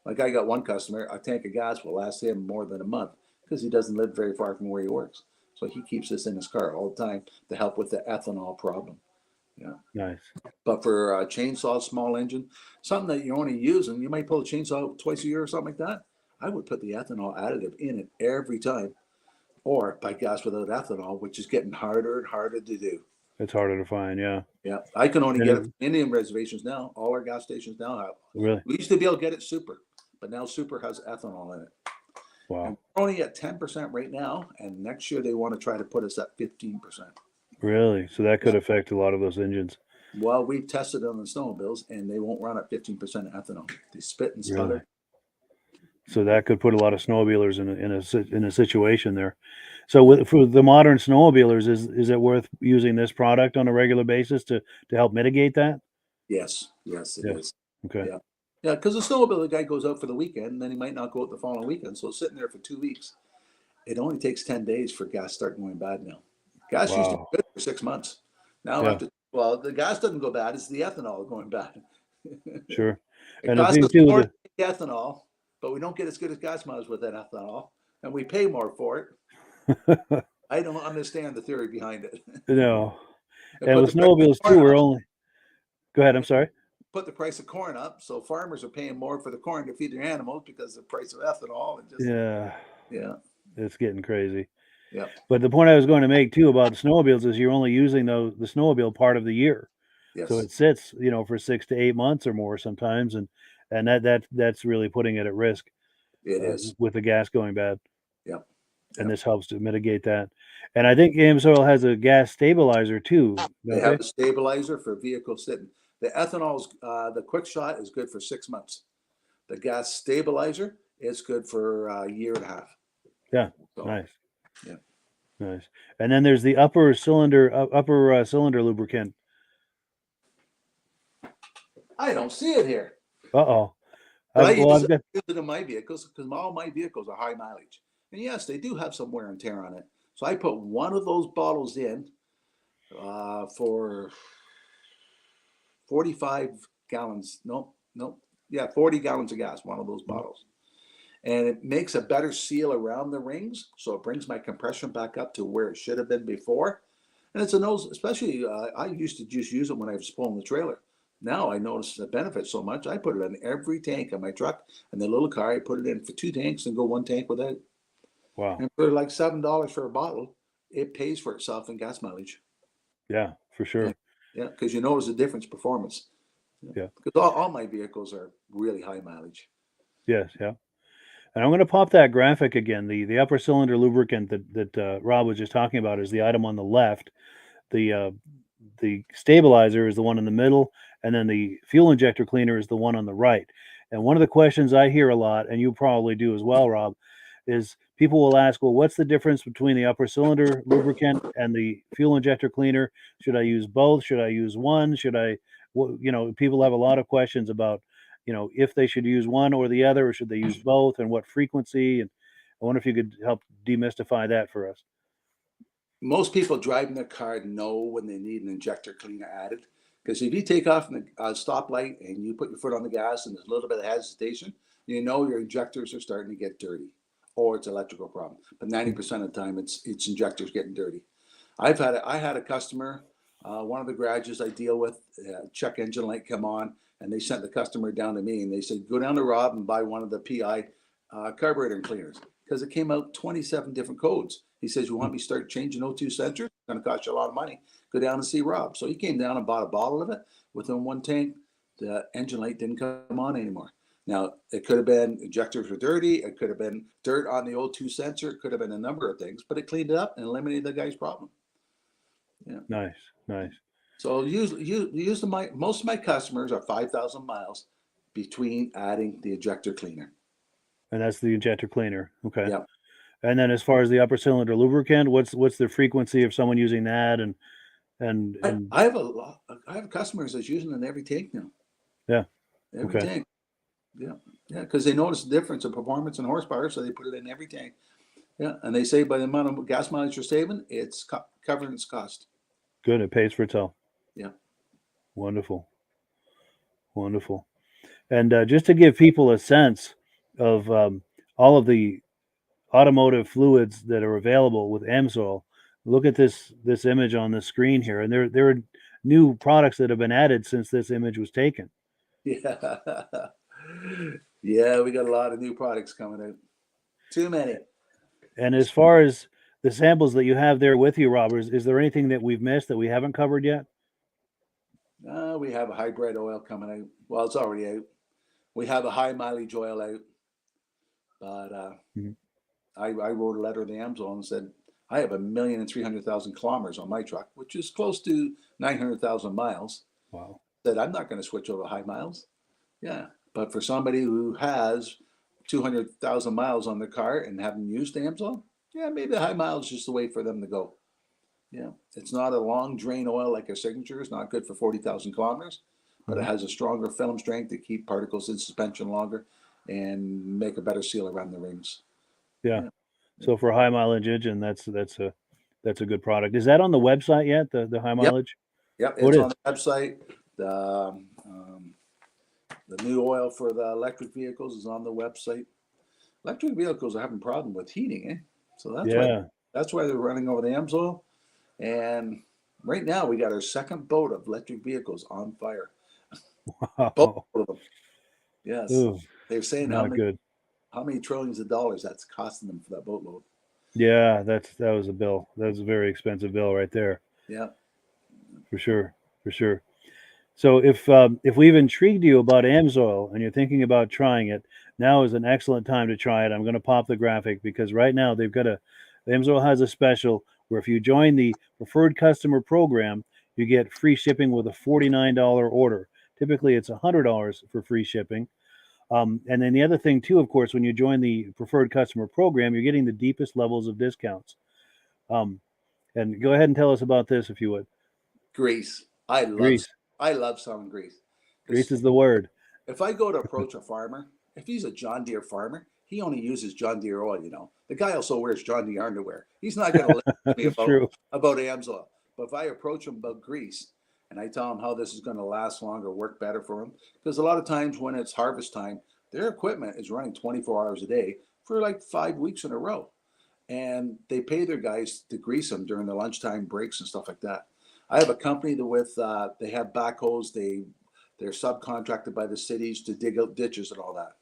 Like I got one customer, a tank of gas will last him more than a month because he doesn't live very far from where he works. So he keeps this in his car all the time to help with the ethanol problem. Yeah. Nice. But for a chainsaw, small engine, something that you're only using, you might pull a chainsaw twice a year or something like that. I would put the ethanol additive in it every time, or buy gas without ethanol, which is getting harder and harder to do. It's harder to find. Yeah. Yeah, I can only And get it from Indian reservations now. All our gas stations now have. really, We used to be able to get it super, but now super has ethanol in it. wow. And we're only at 10% right now, and next year they want to try to put us at 15%. Really? So that could affect a lot of those engines. Well, we tested it on the snowmobiles, and they won't run at 15% ethanol. They spit and Really? sputter. So that could put a lot of snowmobilers in a situation there. So for the modern snowmobilers, is it worth using this product on a regular basis to help mitigate that? Yes, yes, it Yeah. is. Okay. Yeah, yeah, because the snowmobile guy goes out for the weekend, and then he might not go out the following weekend. So it's sitting there for 2 weeks. It only takes 10 days for gas to start going bad now. Gas used to be Wow. good for 6 months. Now Yeah. well, the gas doesn't go bad. It's the ethanol going bad. Sure. It And the costs thing us too more with to make ethanol, but we don't get as good as gas miles with that ethanol, and we pay more for it. the I don't understand the theory behind it. no, And and put with the price of snowmobiles too, corn we're up. only. Go ahead. I'm sorry. Put the price of corn up, so farmers are paying more for the corn to feed their animals because of the price of ethanol and just Yeah, yeah. it's getting crazy. Yeah. But the point I was going to make too about the snowmobiles is you're only using the snowmobile part of the year. So Yes. it sits, for 6 to 8 months or more sometimes, and that's really putting it at risk It is. with the gas going bad. Yeah. And Yeah. this helps to mitigate that. And I think Amsoil has a gas stabilizer too, They don't have they? a stabilizer for vehicles sitting. The ethanol's the quick shot is good for 6 months. The gas stabilizer is good for a year and a half. Yeah, So nice, yeah, nice. And then there's the upper cylinder lubricant. I don't see it here, Uh-oh. but I I've got use it in my vehicles because all my vehicles are high mileage, and yes, they do have some wear and tear on it. So I put one of those bottles in for 45 gallons. No, no, yeah, 40 gallons of gas. One of those bottles. And it makes a better seal around the rings, so it brings my compression back up to where it should have been before. And it's a nose, especially I used to just use it when I was pulling the trailer. Now I notice the benefit so much. I put it in every tank on my truck and the little car. I put it in for 2 tanks and go 1 tank without. wow. And for like $7 for a bottle, it pays for itself in gas mileage. Yeah, for Yeah, sure. yeah, because you notice the difference performance. Yeah. Yeah. Because all my vehicles are really high mileage. Yes, yeah. And I'm going to pop that graphic again. The upper cylinder lubricant that Rob was just talking about is the item on the left. The stabilizer is the one in the middle, and then the fuel injector cleaner is the one on the right. And one of the questions I hear a lot, and you probably do as well, Rob, is people will ask, well, what's the difference between the upper cylinder lubricant and the fuel injector cleaner? Should I use both? Should I use one? Should I, people have a lot of questions about, if they should use one or the other, or should they use both, and what frequency. And I wonder if you could help demystify that for us. Most people driving their car know when they need an injector cleaner added. Because if you take off in a stoplight and you put your foot on the gas and there's a little bit of hesitation, you know your injectors are starting to get dirty, or it's an electrical problem. But 90% of the time, it's injectors getting dirty. I had a customer, one of the garages I deal with, check engine light come on, and they sent the customer down to me and they said, go down to Rob and buy one of the PI carburetor cleaners because it came out 27 different codes. He says, you want me to start changing O2 sensors? It's going to cost you a lot of money. Go down and see Rob. So he came down and bought a bottle of it. Within 1 tank, the engine light didn't come on anymore. Now, it could have been injectors were dirty. It could have been dirt on the O2 sensor. It could have been a number of things, but it cleaned it up and eliminated the guy's problem. Yeah. Nice, nice. So most of my customers are 5,000 miles between adding the injector cleaner. And that's the injector cleaner. Okay. Yeah. And then as far as the upper cylinder lubricant, what's the frequency of someone using that and I have a lot. I have customers that's using it in every tank now. yeah, Every okay. tank. Yeah. Yeah. Because they notice the difference in performance and horsepower, so they put it in every tank. Yeah. And they say by the amount of gas mileage you're saving, it's covering its cost. Good. It pays for itself. Yeah. Wonderful. Wonderful. And just to give people a sense of all of the automotive fluids that are available with Amsoil, look at this image on the screen here. And there are new products that have been added since this image was taken. Yeah. Yeah. We got a lot of new products coming out. Too many. And as far as the samples that you have there with you, Robert, is there anything that we've missed that we haven't covered yet? We have a hybrid oil coming out. Well, it's already out. We have a high mileage oil out. But Mhm. I wrote a letter to the Amsoil and said, I have 1,300,000 kilometers on my truck, which is close to 900,000 miles. Wow. Said, I'm not going to switch over to high miles. Yeah. But for somebody who has 200,000 miles on their car and haven't used Amsoil, yeah, maybe the high miles is just the way for them to go. Yeah. It's not a long drain oil like a Signature. It's not good for 40,000 kilometers, but it has a stronger film strength to keep particles in suspension longer and make a better seal around the rings. Yeah. Yeah. So for high mileage engine, that's a good product. Is that on the website yet? The high Yep. mileage? Yep. Oh, it It's is. on the website. The new oil for the electric vehicles is on the website. Electric vehicles are having a problem with heating, eh? So Yeah. that's why they're running over the Amsoil. And right now we got our second boat of electric vehicles on fire. Both Wow. of them. Yes. Ooh, They're saying not good. how many trillions of dollars that's costing them for that boatload. Yeah, that was a bill. That was a very expensive bill right there, Yeah. for sure, for sure. So if we've intrigued you about Amsoil and you're thinking about trying it, now is an excellent time to try it. I'm going to pop the graphic because right now they've got Amsoil has a special where if you join the preferred customer program, you get free shipping with a $49 order. Typically, it's $100 for free shipping. And then the other thing too, of course, when you join the preferred customer program, you're getting the deepest levels of discounts. Um, and go ahead and tell us about this if you would. Grease. Grease. I love selling grease. Grease Because is the word. if I go to approach a farmer, if he's a John Deere farmer, he only uses John Deere oil, you know. The guy also wears John Deere underwear. He's not going to listen to me That's true. about Amsoil. But if I approach him about grease and I tell him how this is going to last longer, work better for him, because a lot of times when it's harvest time, their equipment is running 24 hours a day for like 5 weeks in a row. And they pay their guys to grease them during the lunchtime breaks and stuff like that. I have a company that they have backhoes. They're subcontracted by the cities to dig out ditches and all that.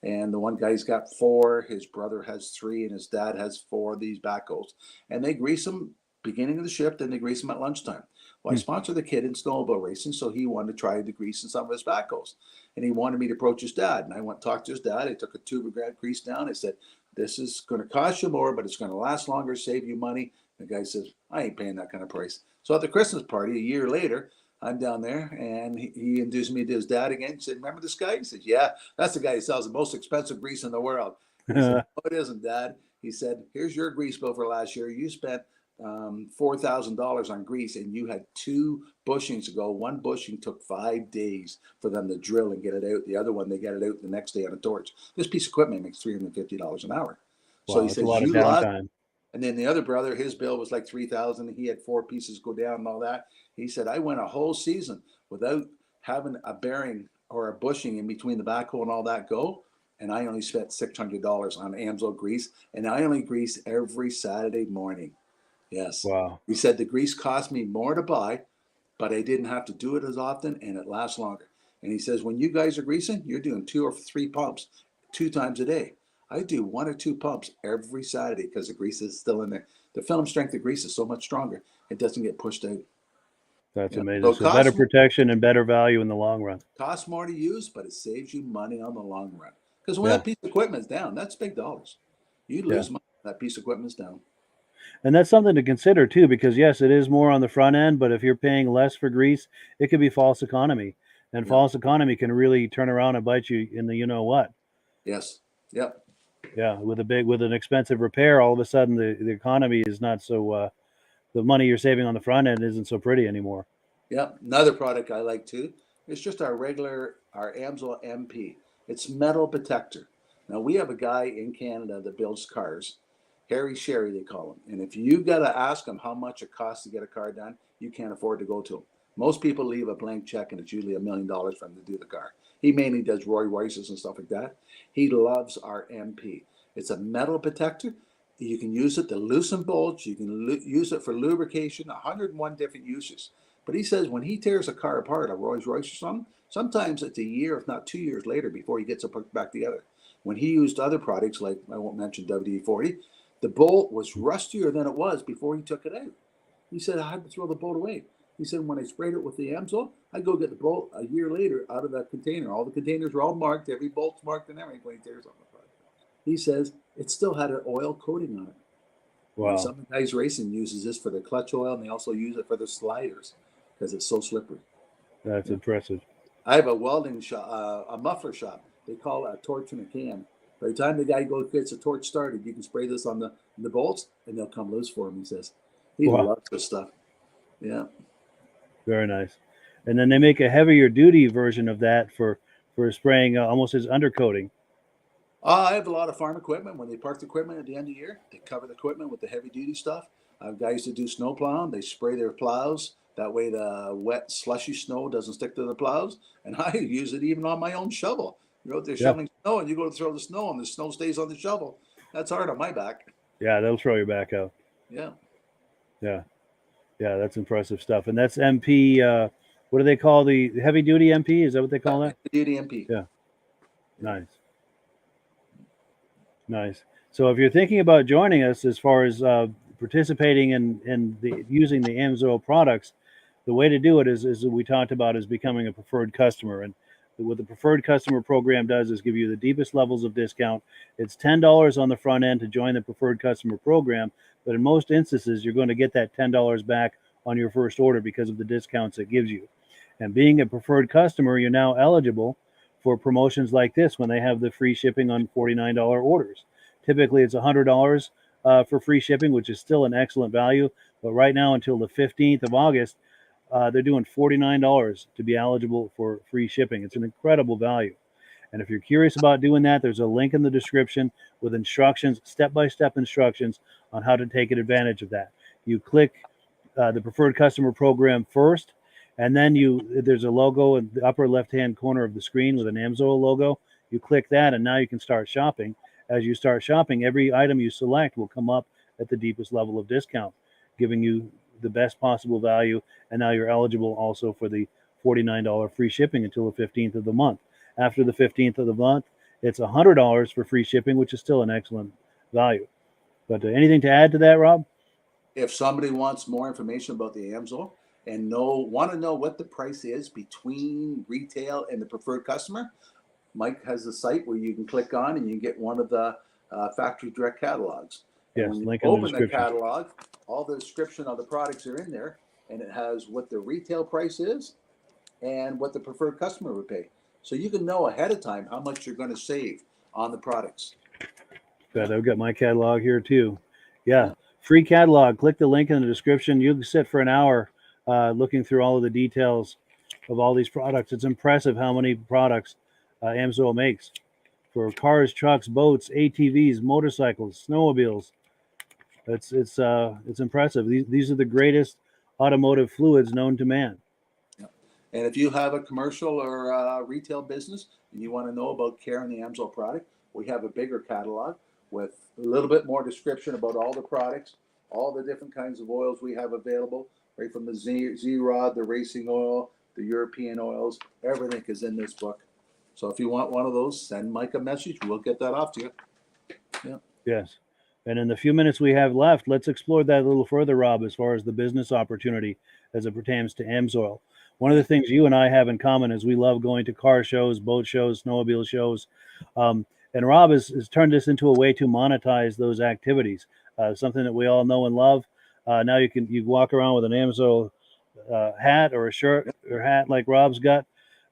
And the one guy's got four, his brother has three, and his dad has four of these backhoes. And they grease them beginning of the shift and they grease them at lunchtime. Well, I Hmm. sponsored the kid in snowmobile racing, so he wanted to try the grease in some of his backhoes. And he wanted me to approach his dad. And I went and talked to his dad. I took a tube of grease down. I said, this is going to cost you more, but it's going to last longer, save you money. The guy says, I ain't paying that kind of price. So at the Christmas party a year later, I'm down there and he introduced me to his dad again. He said, remember this guy? He said, yeah, that's the guy who sells the most expensive grease in the world. He said, no, it isn't, Dad. He said, here's your grease bill for last year. You spent $4,000 on grease and you had two bushings to go. One bushing took 5 days for them to drill and get it out. The other one, they get it out the next day on a torch. This piece of equipment makes $350 an hour. So Wow, he that's a says, lot of you lost. downtime. And then the other brother, his bill was like 3,000. He had four pieces go down and all that. He said, I went a whole season without having a bearing or a bushing in between the backhoe and all that go. And I only spent $600 on Amsoil grease. And I only grease every Saturday morning. Yes. Wow. He said the grease cost me more to buy, but I didn't have to do it as often and it lasts longer. And he says, when you guys are greasing, you're doing 2 or 3 pumps 2 times a day. I do 1 or 2 pumps every Saturday because the grease is still in there. The film strength of grease is so much stronger, it doesn't get pushed out. That's Yeah. So amazing. it So better protection and better value in the long run. costs more to use, but it saves you money on the long run. Because when Yeah. that piece of equipment's down, that's big dollars. You Yeah. lose money when that piece of equipment's down. And that's something to consider too, because yes, it is more on the front end, but if you're paying less for grease, it could be false economy. And Yeah. false economy can really turn around and bite you in the you know what. Yes. Yep. Yeah, with an expensive repair, all of a sudden the economy is not so the money you're saving on the front end isn't so pretty anymore. Yep. Another product I like too. It's just our Amsoil MP. It's metal protector. Now we have a guy in Canada that builds cars, Harry Sherry they call him. And if you got to ask him how much it costs to get a car done, you can't afford to go to him. Most people leave a blank check and it's usually $1 million for him to do the car. He mainly does Roy Royces and stuff like that. He loves our MP. It's a metal protector. You can use it to loosen bolts. You can use it for lubrication. 101 different uses. But he says when he tears a car apart, a Rolls Royce or something, sometimes it's a year, if not 2 years later, before he gets it put back together. When he used other products, like I won't mention WD-40, the bolt was rustier than it was before he took it out. He said, I had to throw the bolt away. He said, when I sprayed it with the Amsoil, I go get the bolt a year later out of that container. All the containers were all marked, every bolt's marked and everything when he tears something apart. He says it still had an oil coating on it. And Wow, some guys racing uses this for the clutch oil, and they also use it for the sliders because it's so slippery. that's Yeah. impressive. I have a welding shop, a muffler shop. They call it a torch in a can. By the time the guy gets the torch started, you can spray this on the bolts, and they'll come loose for him. He says he Wow, loves this stuff. Yeah. very nice. And then they make a heavier duty version of that for spraying almost as undercoating. I have a lot of farm equipment. When they park the equipment at the end of the year, they cover the equipment with the heavy duty stuff. I have guys that do snow plowing. They spray their plows. That way the wet, slushy snow doesn't stick to the plows. And I use it even on my own shovel. You're out there Yeah, shoveling snow and you go to throw the snow and the snow stays on the shovel. That's hard on my back. yeah, they'll throw your back out. Yeah. Yeah, yeah, that's impressive stuff. And that's MP. What do they call the heavy duty MP? Is that what they call that? Duty MP. Yeah, Yeah. nice, nice. So if you're thinking about joining us as far as participating in the using the Amsoil products, the way to do it is we talked about is becoming a preferred customer. And what the preferred customer program does is give you the deepest levels of discount. It's $10 on the front end to join the preferred customer program, but in most instances, you're going to get that $10 back on your first order because of the discounts it gives you. And being a preferred customer, you're now eligible for promotions like this when they have the free shipping on $49 orders. Typically, it's $100 for free shipping, which is still an excellent value. But right now, until the 15th of August, they're doing $49 to be eligible for free shipping. It's an incredible value. And if you're curious about doing that, there's a link in the description with instructions, step-by-step instructions on how to take advantage of that. You click the preferred customer program first, and then there's a logo in the upper left-hand corner of the screen with an Amsoil logo. You click that, and now you can start shopping. As you start shopping, every item you select will come up at the deepest level of discount, giving you the best possible value. And now you're eligible also for the $49 free shipping until the 15th of the month. After the 15th of the month, it's $100 for free shipping, which is still an excellent value. But anything to add to that, Rob? If somebody wants more information about the Amsoil and want to know what the price is between retail and the preferred customer, Mike has a site where you can click on and you get one of the factory direct catalogs. And Yes, when you link in the open the description. catalog, all the description of the products are in there, and it has what the retail price is and what the preferred customer would pay. So you can know ahead of time how much you're going to save on the products. Good. I've got my catalog here too. Yeah, Yeah. free catalog. Click the link in the description. You can sit for an hour looking through all of the details of all these products. It's impressive how many products Amsoil makes for cars, trucks, boats, ATVs, motorcycles, snowmobiles. It's impressive. These are the greatest automotive fluids known to man. Yeah. And if you have a commercial or retail business and you want to know about carrying the Amsoil product, we have a bigger catalog with a little bit more description about all the products, all the different kinds of oils we have available, right from the Z-Rod, the racing oil, the European oils, everything is in this book. So if you want one of those, send Mike a message. We'll get that off to you. Yeah. Yes. And in the few minutes we have left, let's explore that a little further, Rob, as far as the business opportunity as it pertains to Amsoil. One of the things you and I have in common is we love going to car shows, boat shows, snowmobile shows. And Rob has turned this into a way to monetize those activities, something that we all know and love. Now you walk around with an Amsoil hat or a shirt or hat like Rob's got.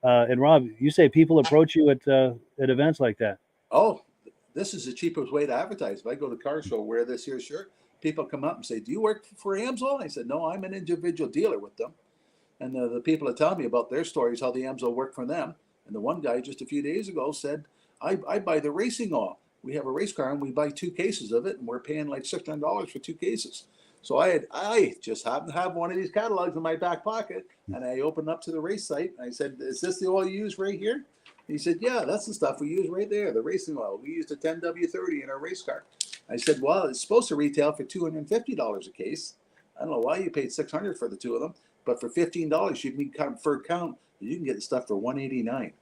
And Rob, you say people approach you at events like that. Oh, this is the cheapest way to advertise. If I go to a car show, wear this here shirt, people come up and say, "Do you work for Amsoil?" I said, "No, I'm an individual dealer with them." And the people are telling me about their stories, how the Amsoil work for them. And the one guy just a few days ago said, I buy the racing oil. We have a race car and we buy 2 cases of it, and we're paying like $600 for 2 cases. So I just happened to have one of these catalogs in my back pocket, and I opened up to the race site. And I said, "Is this the oil you use right here?" He said, "Yeah, that's the stuff we use right there, the racing oil. We used a 10W30 in our race car." I said, "Well, it's supposed to retail for $250 a case. I don't know why you paid $600 for the two of them, but for $15, you can for count. You can get the stuff for $189."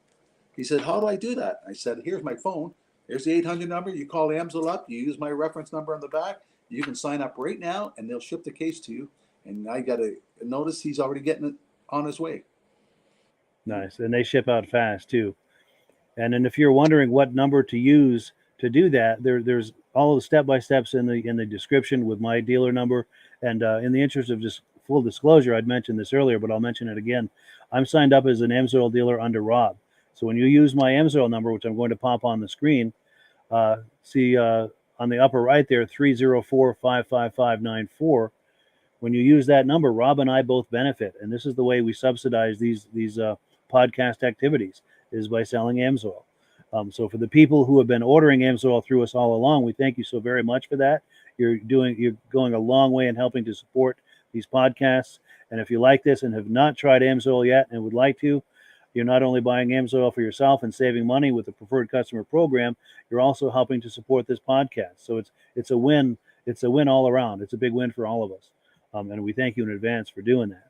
He said, "How do I do that?" I said, "Here's my phone. Here's the 800 number. You call Amsoil up. You use my reference number on the back. You can sign up right now, and they'll ship the case to you." And I got a notice he's already getting it on his way. Nice. And they ship out fast too. And then if you're wondering what number to use to do that, there's all the step by steps in the description with my dealer number. And in the interest of just full disclosure, I'd mentioned this earlier, but I'll mention it again. I'm signed up as an Amsoil dealer under Rob. So when you use my Amsoil number, which I'm going to pop on the screen, see on the upper right there, 304-55594. When you use that number, Rob and I both benefit, and this is the way we subsidize these podcast activities is by selling Amsoil. So for the people who have been ordering Amsoil through us all along, we thank you so very much for that. You're going a long way in helping to support these podcasts. And if you like this and have not tried Amsoil yet and would like to, you're not only buying Amsoil for yourself and saving money with the preferred customer program, you're also helping to support this podcast. So it's a win. It's a win all around. It's a big win for all of us. And we thank you in advance for doing that.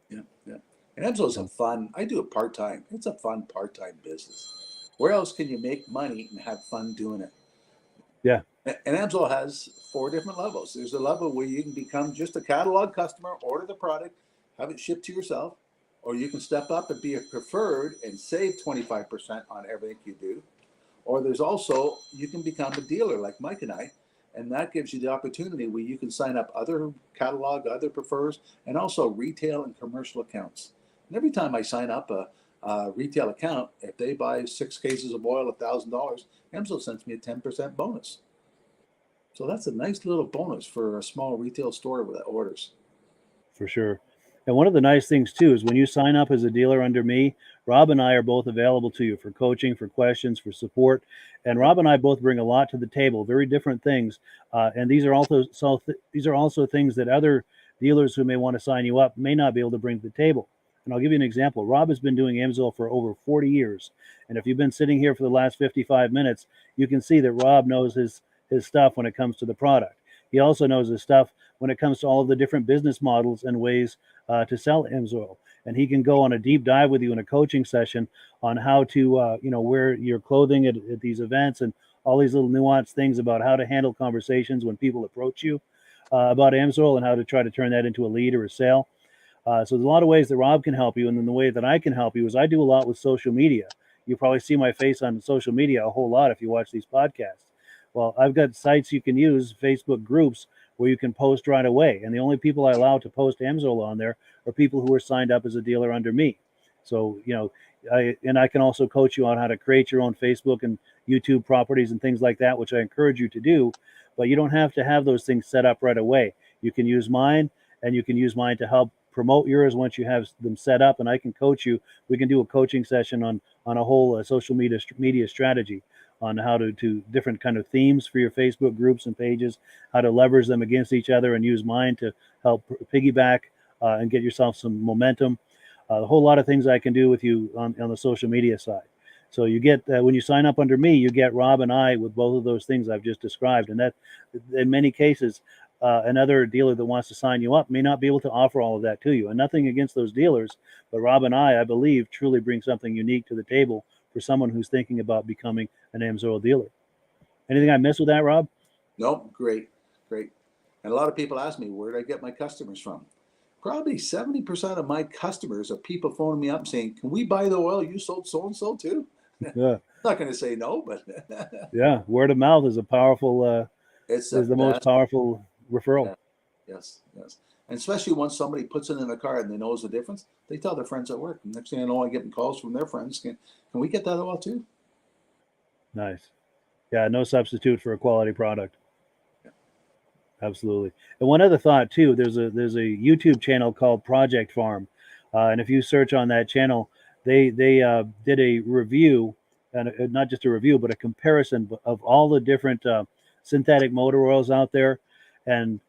Yeah, yeah. And Amsoil's a fun. I do it part time. It's a fun part time business. Where else can you make money and have fun doing it? Yeah. And Amsoil has 4 different levels. There's a level where you can become just a catalog customer, order the product, have it shipped to yourself, or you can step up and be a preferred and save 25% on everything you do. Or there's also, you can become a dealer like Mike and I, and that gives you the opportunity where you can sign up other catalog, other prefers, and also retail and commercial accounts. And every time I sign up a retail account, if they buy 6 cases of oil, $1,000, Amsoil sends me a 10% bonus. So that's a nice little bonus for a small retail store that orders. For sure. And one of the nice things too is when you sign up as a dealer under me, Rob and I are both available to you for coaching, for questions, for support. And Rob and I both bring a lot to the table, very different things. And these are also things that other dealers who may want to sign you up may not be able to bring to the table. And I'll give you an example. Rob has been doing Amsoil for over 40 years. And if you've been sitting here for the last 55 minutes, you can see that Rob knows his stuff when it comes to the product. He also knows his stuff when it comes to all of the different business models and ways to sell Amsoil. And he can go on a deep dive with you in a coaching session on how to, wear your clothing at these events and all these little nuanced things about how to handle conversations when people approach you about Amsoil and how to try to turn that into a lead or a sale. So there's a lot of ways that Rob can help you. And then the way that I can help you is I do a lot with social media. You probably see my face on social media a whole lot if you watch these podcasts. Well, I've got sites you can use, Facebook groups, where you can post right away. And the only people I allow to post Amsoil on there are people who are signed up as a dealer under me. So, I can also coach you on how to create your own Facebook and YouTube properties and things like that, which I encourage you to do. But you don't have to have those things set up right away. You can use mine, and you can use mine to help promote yours once you have them set up, and I can coach you. We can do a coaching session on a whole social media strategy on how to different kind of themes for your Facebook groups and pages, how to leverage them against each other, and use mine to help piggyback and get yourself some momentum. A whole lot of things I can do with you on the social media side. So you get when you sign up under me, you get Rob and I with both of those things I've just described, and that in many cases. Another dealer that wants to sign you up may not be able to offer all of that to you. And nothing against those dealers, but Rob and I believe, truly bring something unique to the table for someone who's thinking about becoming an Amsoil dealer. Anything I missed with that, Rob? Nope, great. And a lot of people ask me, where did I get my customers from? Probably 70% of my customers are people phoning me up saying, can we buy the oil you sold so-and-so too? Yeah. I'm not going to say no, but Yeah, word of mouth is a powerful, it's is the most powerful referral. Yeah. Yes. And especially once somebody puts it in a car and they knows the difference, they tell their friends at work. And next thing I know, I'm getting calls from their friends. Can we get that oil too? Nice. Yeah, no substitute for a quality product. Yeah. Absolutely. And one other thought too, there's a YouTube channel called Project Farm, and if you search on that channel, they did a review, and not just a review, but a comparison of all the different synthetic motor oils out there, and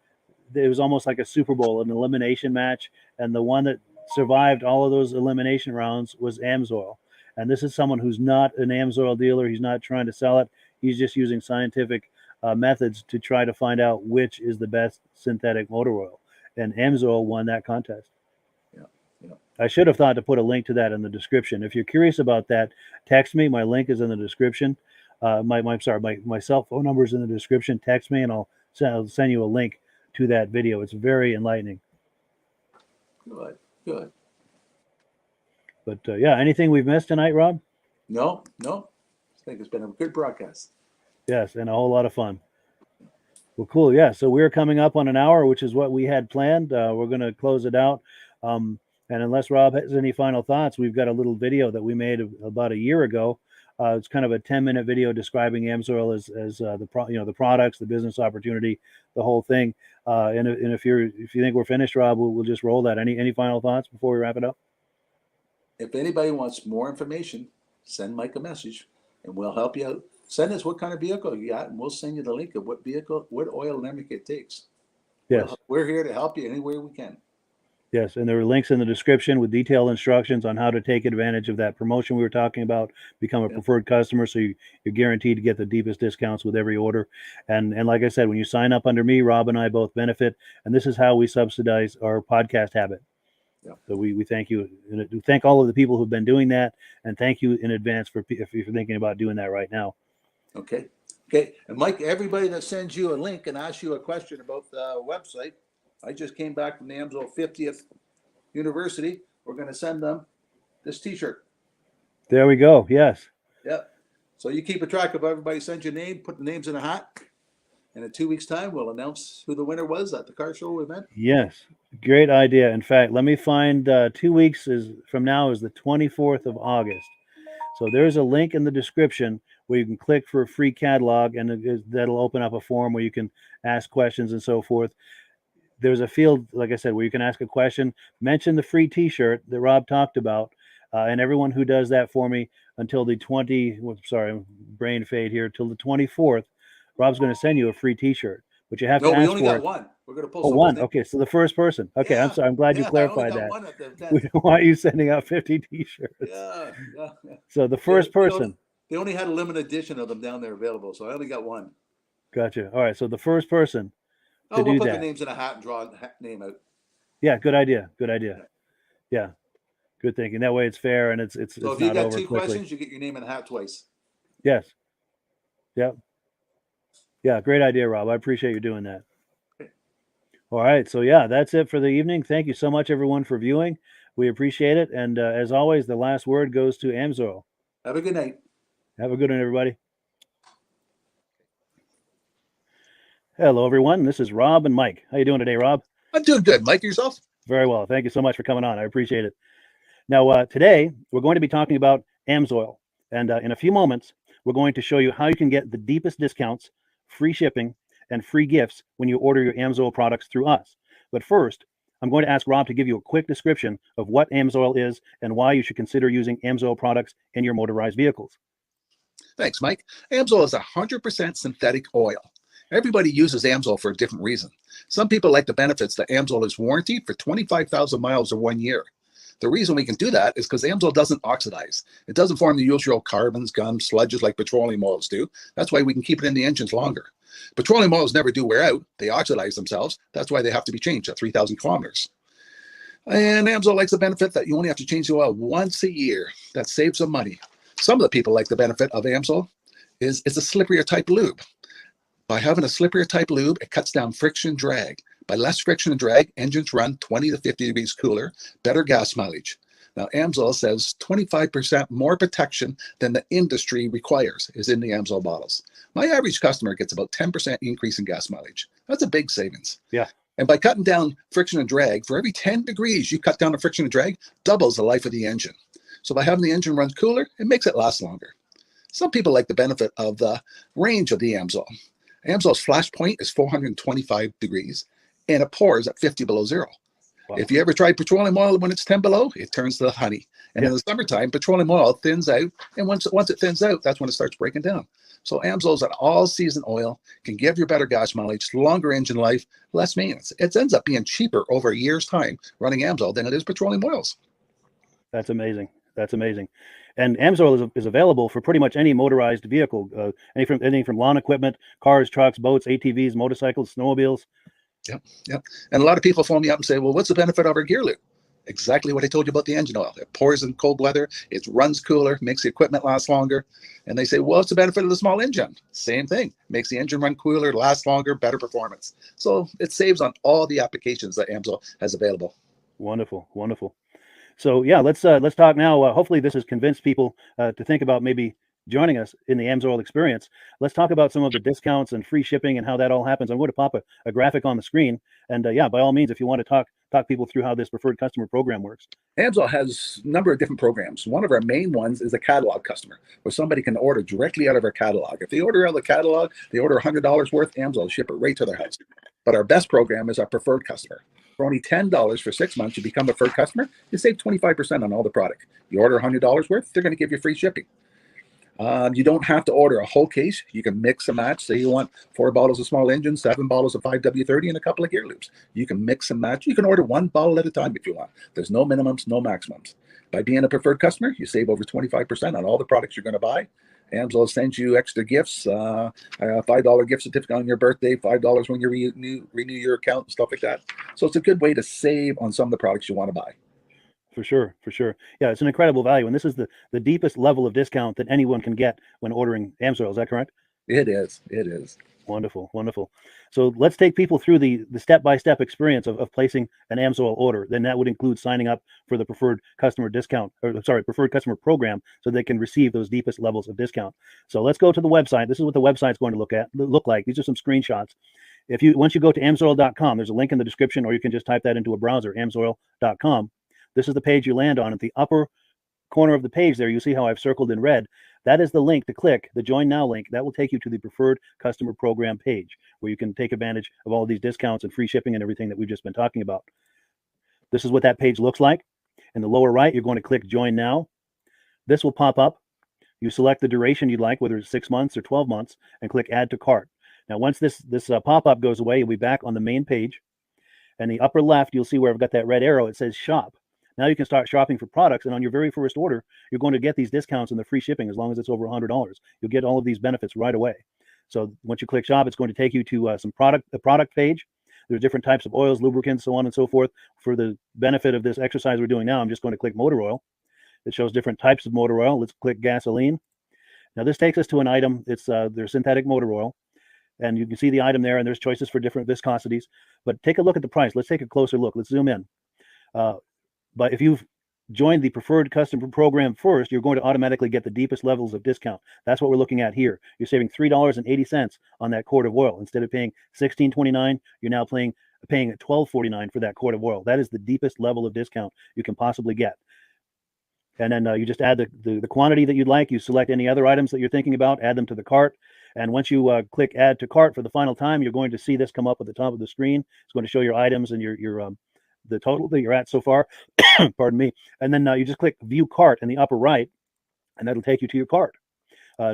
it was almost like a Super Bowl, an elimination match, and the one that survived all of those elimination rounds was Amsoil. And this is someone who's not an Amsoil dealer. He's not trying to sell it. He's just using scientific methods to try to find out which is the best synthetic motor oil. And Amsoil won that contest. Yeah. I should have thought to put a link to that in the description. If you're curious about that, text me. My link is in the description. My cell phone number is in the description. Text me, and I'll send you a link to that video. It's very enlightening. Good. But anything we've missed tonight, Rob? No. I think it's been a good broadcast. Yes, and a whole lot of fun. Well, cool. Yeah, so we're coming up on an hour, which is what we had planned. We're going to close it out. And unless Rob has any final thoughts, we've got a little video that we made about a year ago. It's kind of a 10-minute video describing Amsoil as the products, the business opportunity, the whole thing. And if you think we're finished, Rob, we'll just roll that. Any final thoughts before we wrap it up? If anybody wants more information, send Mike a message, and we'll help you out. Send us what kind of vehicle you got, and we'll send you the link of what oil and everything it takes. Yes, we're here to help you any way we can. Yes, and there are links in the description with detailed instructions on how to take advantage of that promotion we were talking about, become a preferred customer, so you're guaranteed to get the deepest discounts with every order. And like I said, when you sign up under me, Rob and I both benefit, and this is how we subsidize our podcast habit. Yeah. So we thank you, and we thank all of the people who've been doing that, and thank you in advance if you're thinking about doing that right now. Okay. Okay, and Mike, everybody that sends you a link and asks you a question about the website, I just came back from the Amsoil 50th University. We're going to send them this T-shirt. There we go. Yes. Yep. So you keep a track of everybody sends your name, put the names in a hat, and in 2 weeks' time, we'll announce who the winner was at the car show event. Yes. Great idea. In fact, let me find 2 weeks is from now is the 24th of August. So there's a link in the description where you can click for a free catalog, and that'll open up a form where you can ask questions and so forth. There's a field, like I said, where you can ask a question, mention the free T-shirt that Rob talked about, and everyone who does that for me until the brain fade here, till the 24th, Rob's going to send you a free T-shirt, but you have No, to we ask only for got it. one. We're going to post Oh, one. Okay, so the first person. Okay, Yeah, I'm sorry. I'm glad you yeah, I only clarified got that. one at the We event. don't want you sending out 50 T-shirts. Yeah. So the first person. They only had a limited edition of them down there available, so I only got one. Gotcha. All right, so the first person to Oh, we'll do put the that. names in a hat and draw a name out. Yeah, good idea. Good idea. Yeah, good thinking. That way it's fair and it's So if you not got over two quickly. questions, you get your name in a hat twice. Yes. Yep. Yeah, great idea, Rob. I appreciate you doing that. All right, so yeah, that's it for the evening. Thank you so much, everyone, for viewing. We appreciate it. And as always, the last word goes to Amsoil. Have a good night. Have a good one, everybody. Hello, everyone. This is Rob and Mike. How you doing today, Rob? I'm doing good. Mike, yourself? Very well. Thank you so much for coming on. I appreciate it. Now, today, we're going to be talking about Amsoil. And in a few moments, we're going to show you how you can get the deepest discounts, free shipping, and free gifts when you order your Amsoil products through us. But first, I'm going to ask Rob to give you a quick description of what Amsoil is and why you should consider using Amsoil products in your motorized vehicles. Thanks, Mike. Amsoil is 100% synthetic oil. Everybody uses Amsoil for a different reason. Some people like the benefits that Amsoil is warranted for 25,000 miles or 1 year. The reason we can do that is because Amsoil doesn't oxidize. It doesn't form the usual carbons, gums, sludges like petroleum oils do. That's why we can keep it in the engines longer. Petroleum oils never do wear out. They oxidize themselves. That's why they have to be changed at 3,000 kilometers. And Amsoil likes the benefit that you only have to change the oil once a year. That saves some money. Some of the people like the benefit of Amsoil is it's a slipperier type lube. By having a slipperier type lube, it cuts down friction and drag. By less friction and drag, engines run 20 to 50 degrees cooler, better gas mileage. Now, Amsoil says 25% more protection than the industry requires is in the Amsoil bottles. My average customer gets about 10% increase in gas mileage. That's a big savings. Yeah. And by cutting down friction and drag, for every 10 degrees you cut down the friction and drag, doubles the life of the engine. So by having the engine run cooler, it makes it last longer. Some people like the benefit of the range of the Amsoil. Amsoil's flash point is 425 degrees, and it pours at 50 below zero. Wow. If you ever tried petroleum oil when it's 10 below, it turns to honey. And in the summertime, petroleum oil thins out, and once it thins out, that's when it starts breaking down. So Amsoil's an all-season oil, can give you better gas mileage, longer engine life, less maintenance. It ends up being cheaper over a year's time running Amsoil than it is petroleum oils. That's amazing. That's amazing. And Amsoil is available for pretty much any motorized vehicle, anything from lawn equipment, cars, trucks, boats, ATVs, motorcycles, snowmobiles. Yep. And a lot of people phone me up and say, well, what's the benefit of our gear lube? Exactly what I told you about the engine oil. It pours in cold weather, it runs cooler, makes the equipment last longer. And they say, well, what's the benefit of the small engine? Same thing. Makes the engine run cooler, last longer, better performance. So it saves on all the applications that Amsoil has available. Wonderful, wonderful. So yeah, let's talk now. Hopefully this has convinced people to think about maybe joining us in the Amsoil experience. Let's talk about some of the discounts and free shipping and how that all happens. I'm going to pop a graphic on the screen. And yeah, by all means, if you want to talk people through how this preferred customer program works. Amsoil has a number of different programs. One of our main ones is a catalog customer, where somebody can order directly out of our catalog. If they order out of the catalog, they order $100 worth, Amsoil will ship it right to their house. But our best program is our preferred customer. For only $10 for 6 months, you become a preferred customer, you save 25% on all the product. You order $100 worth, they're going to give you free shipping. You don't have to order a whole case. You can mix and match. Say you want 4 bottles of small engine, 7 bottles of 5W30, and a couple of gear loops. You can mix and match. You can order 1 bottle at a time if you want. There's no minimums, no maximums. By being a preferred customer, you save over 25% on all the products you're going to buy. Amsoil sends you extra gifts, a $5 gift certificate on your birthday, $5 when you renew your account and stuff like that. So it's a good way to save on some of the products you want to buy. For sure, for sure. Yeah, it's an incredible value. And this is the deepest level of discount that anyone can get when ordering Amsoil. Is that correct? It is. It is. Wonderful, wonderful. So let's take people through the step-by-step experience of placing an Amsoil order. Then that would include signing up for the preferred customer discount, or sorry, preferred customer program, so they can receive those deepest levels of discount. So let's go to the website. This is what the website's going to look like. These are some screenshots. Once you go to amsoil.com, there's a link in the description, or you can just type that into a browser, amsoil.com. This is the page you land on. At the upper corner of the page there, you see how I've circled in red. That is the link to click, the Join Now link. That will take you to the Preferred Customer Program page, where you can take advantage of all of these discounts and free shipping and everything that we've just been talking about. This is what that page looks like. In the lower right, you're going to click Join Now. This will pop up. You select the duration you'd like, whether it's 6 months or 12 months, and click Add to Cart. Now, once this pop-up goes away, you'll be back on the main page. And the upper left, you'll see where I've got that red arrow. It says Shop. Now you can start shopping for products, and on your very first order, you're going to get these discounts and the free shipping as long as it's over $100. You'll get all of these benefits right away. So once you click Shop, it's going to take you to the product page. There's different types of oils, lubricants, so on and so forth. For the benefit of this exercise we're doing now, I'm just going to click motor oil. It shows different types of motor oil. Let's click gasoline. Now this takes us to an item. It's their synthetic motor oil. And you can see the item there, and there's choices for different viscosities. But take a look at the price. Let's take a closer look. Let's zoom in. But if you've joined the preferred customer program first, you're going to automatically get the deepest levels of discount. That's what we're looking at here. You're saving $3.80 on that quart of oil. Instead of paying $16.29, you're now paying $12.49 for that quart of oil. That is the deepest level of discount you can possibly get. And then you just add the quantity that you'd like. You select any other items that you're thinking about, add them to the cart. And once you click Add to Cart for the final time, you're going to see this come up at the top of the screen. It's going to show your items and your the total that you're at so far. Pardon me. And then you just click View Cart in the upper right, and that'll take you to your cart.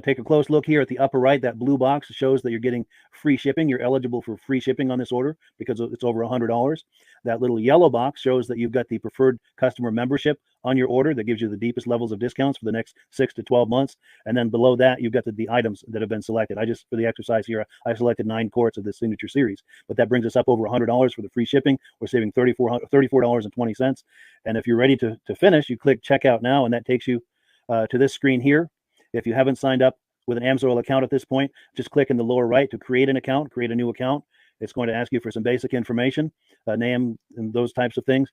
Take a close look here at the upper right. That blue box shows that you're getting free shipping. You're eligible for free shipping on this order because it's over $100. That little yellow box shows that you've got the preferred customer membership on your order that gives you the deepest levels of discounts for the next 6 to 12 months. And then below that, you've got the items that have been selected. For the exercise here, I selected 9 quarts of the signature series, but that brings us up over $100 for the free shipping. We're saving $34.20. And if you're ready to finish, you click Checkout Now, and that takes you to this screen here. If you haven't signed up with an Amsoil account at this point, just click in the lower right to create an account, create a new account. It's going to ask you for some basic information, name and those types of things.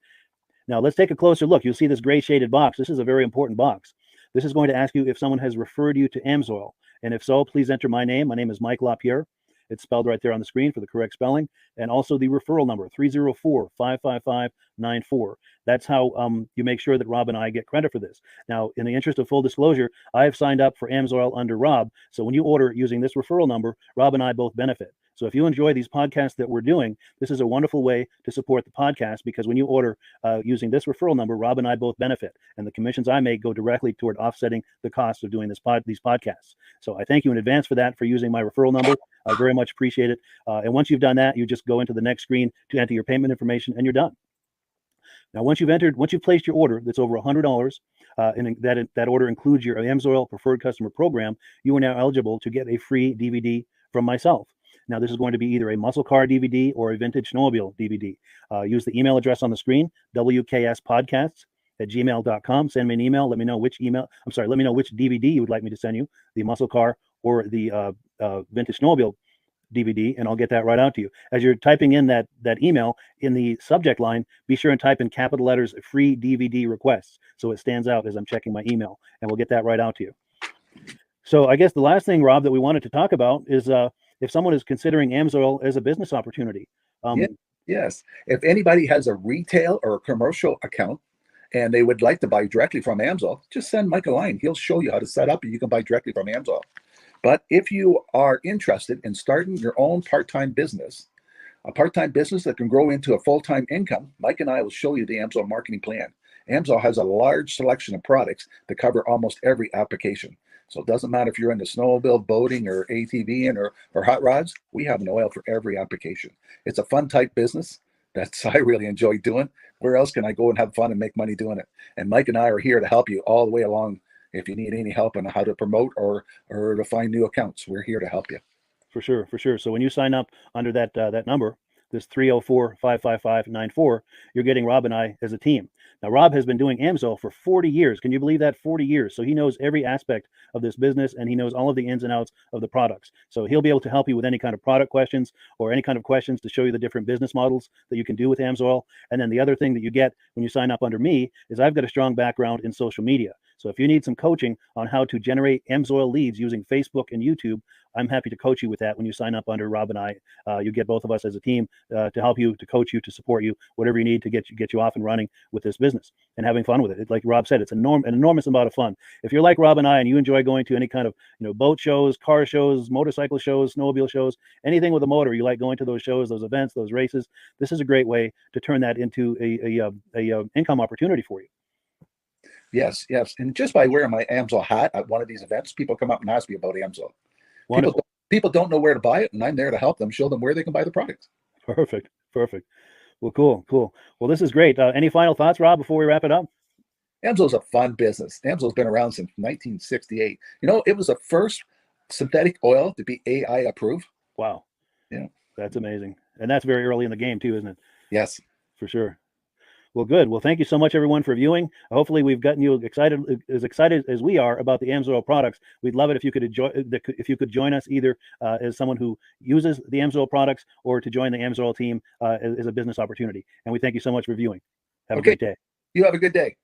Now let's take a closer look. You'll see this gray shaded box. This is a very important box. This is going to ask you if someone has referred you to Amsoil. And if so, please enter my name. My name is Mike Lapierre. It's spelled right there on the screen for the correct spelling. And also the referral number, 304-555-94. That's how you make sure that Rob and I get credit for this. Now, in the interest of full disclosure, I have signed up for Amsoil under Rob. So when you order using this referral number, Rob and I both benefit. So if you enjoy these podcasts that we're doing, this is a wonderful way to support the podcast, because when you order using this referral number, Rob and I both benefit. And the commissions I make go directly toward offsetting the cost of doing these podcasts. So I thank you in advance for that, for using my referral number. I very much appreciate it. And once you've done that, you just go into the next screen to enter your payment information, and you're done. Now, once you've placed your order that's over $100, and that order includes your Amsoil Preferred Customer Program, you are now eligible to get a free DVD from myself. Now, this is going to be either a muscle car DVD or a vintage snowmobile DVD. Use the email address on the screen, wkspodcasts@gmail.com. Send me an email. Let me know which DVD you would like me to send you, the muscle car or the vintage snowmobile DVD, and I'll get that right out to you. As you're typing in that email, in the subject line, be sure and type in capital letters "free DVD requests" so it stands out as I'm checking my email, and we'll get that right out to you. So I guess the last thing, Rob, that we wanted to talk about is if someone is considering Amsoil as a business opportunity. Yes. If anybody has a retail or a commercial account and they would like to buy directly from Amsoil, just send Mike a line. He'll show you how to set up, and you can buy directly from Amsoil. But if you are interested in starting your own part-time business, a part-time business that can grow into a full-time income, Mike and I will show you the Amsoil marketing plan. Amsoil has a large selection of products that cover almost every application. So it doesn't matter if you're into snowmobile, boating, or ATVing, or hot rods. We have an oil for every application. It's a fun type business that's I really enjoy doing. Where else can I go and have fun and make money doing it? And Mike and I are here to help you all the way along. If you need any help on how to promote or to find new accounts, we're here to help you. For sure. So when you sign up under that number, this 304-555-94, you're getting Rob and I as a team. Now, Rob has been doing Amsoil for 40 years. Can you believe that? 40 years. So he knows every aspect of this business, and he knows all of the ins and outs of the products. So he'll be able to help you with any kind of product questions or any kind of questions to show you the different business models that you can do with Amsoil. And then the other thing that you get when you sign up under me is I've got a strong background in social media. So if you need some coaching on how to generate Amsoil leads using Facebook and YouTube, I'm happy to coach you with that when you sign up under Rob and I. You get both of us as a team to help you, to coach you, to support you, whatever you need to get you off and running with this business and having fun with it. Like Rob said, it's an enormous amount of fun. If you're like Rob and I and you enjoy going to any kind of boat shows, car shows, motorcycle shows, snowmobile shows, anything with a motor, you like going to those shows, those events, those races, this is a great way to turn that into a income opportunity for you. Yes, yes. And just by wearing my Amsoil hat at one of these events, people come up and ask me about Amsoil. Wonderful. People don't know where to buy it, and I'm there to help them, show them where they can buy the product. Perfect. Well, cool. Well, this is great. Any final thoughts, Rob, before we wrap it up? Amsoil's a fun business. Amsoil's been around since 1968. It was the first synthetic oil to be AI approved. Wow. Yeah. That's amazing. And that's very early in the game too, isn't it? Yes. For sure. Well, good. Well, thank you so much, everyone, for viewing. Hopefully, we've gotten you excited as we are about the Amsoil products. We'd love it if you could join us either as someone who uses the Amsoil products or to join the Amsoil team as a business opportunity. And we thank you so much for viewing. Have a great day. You have a good day.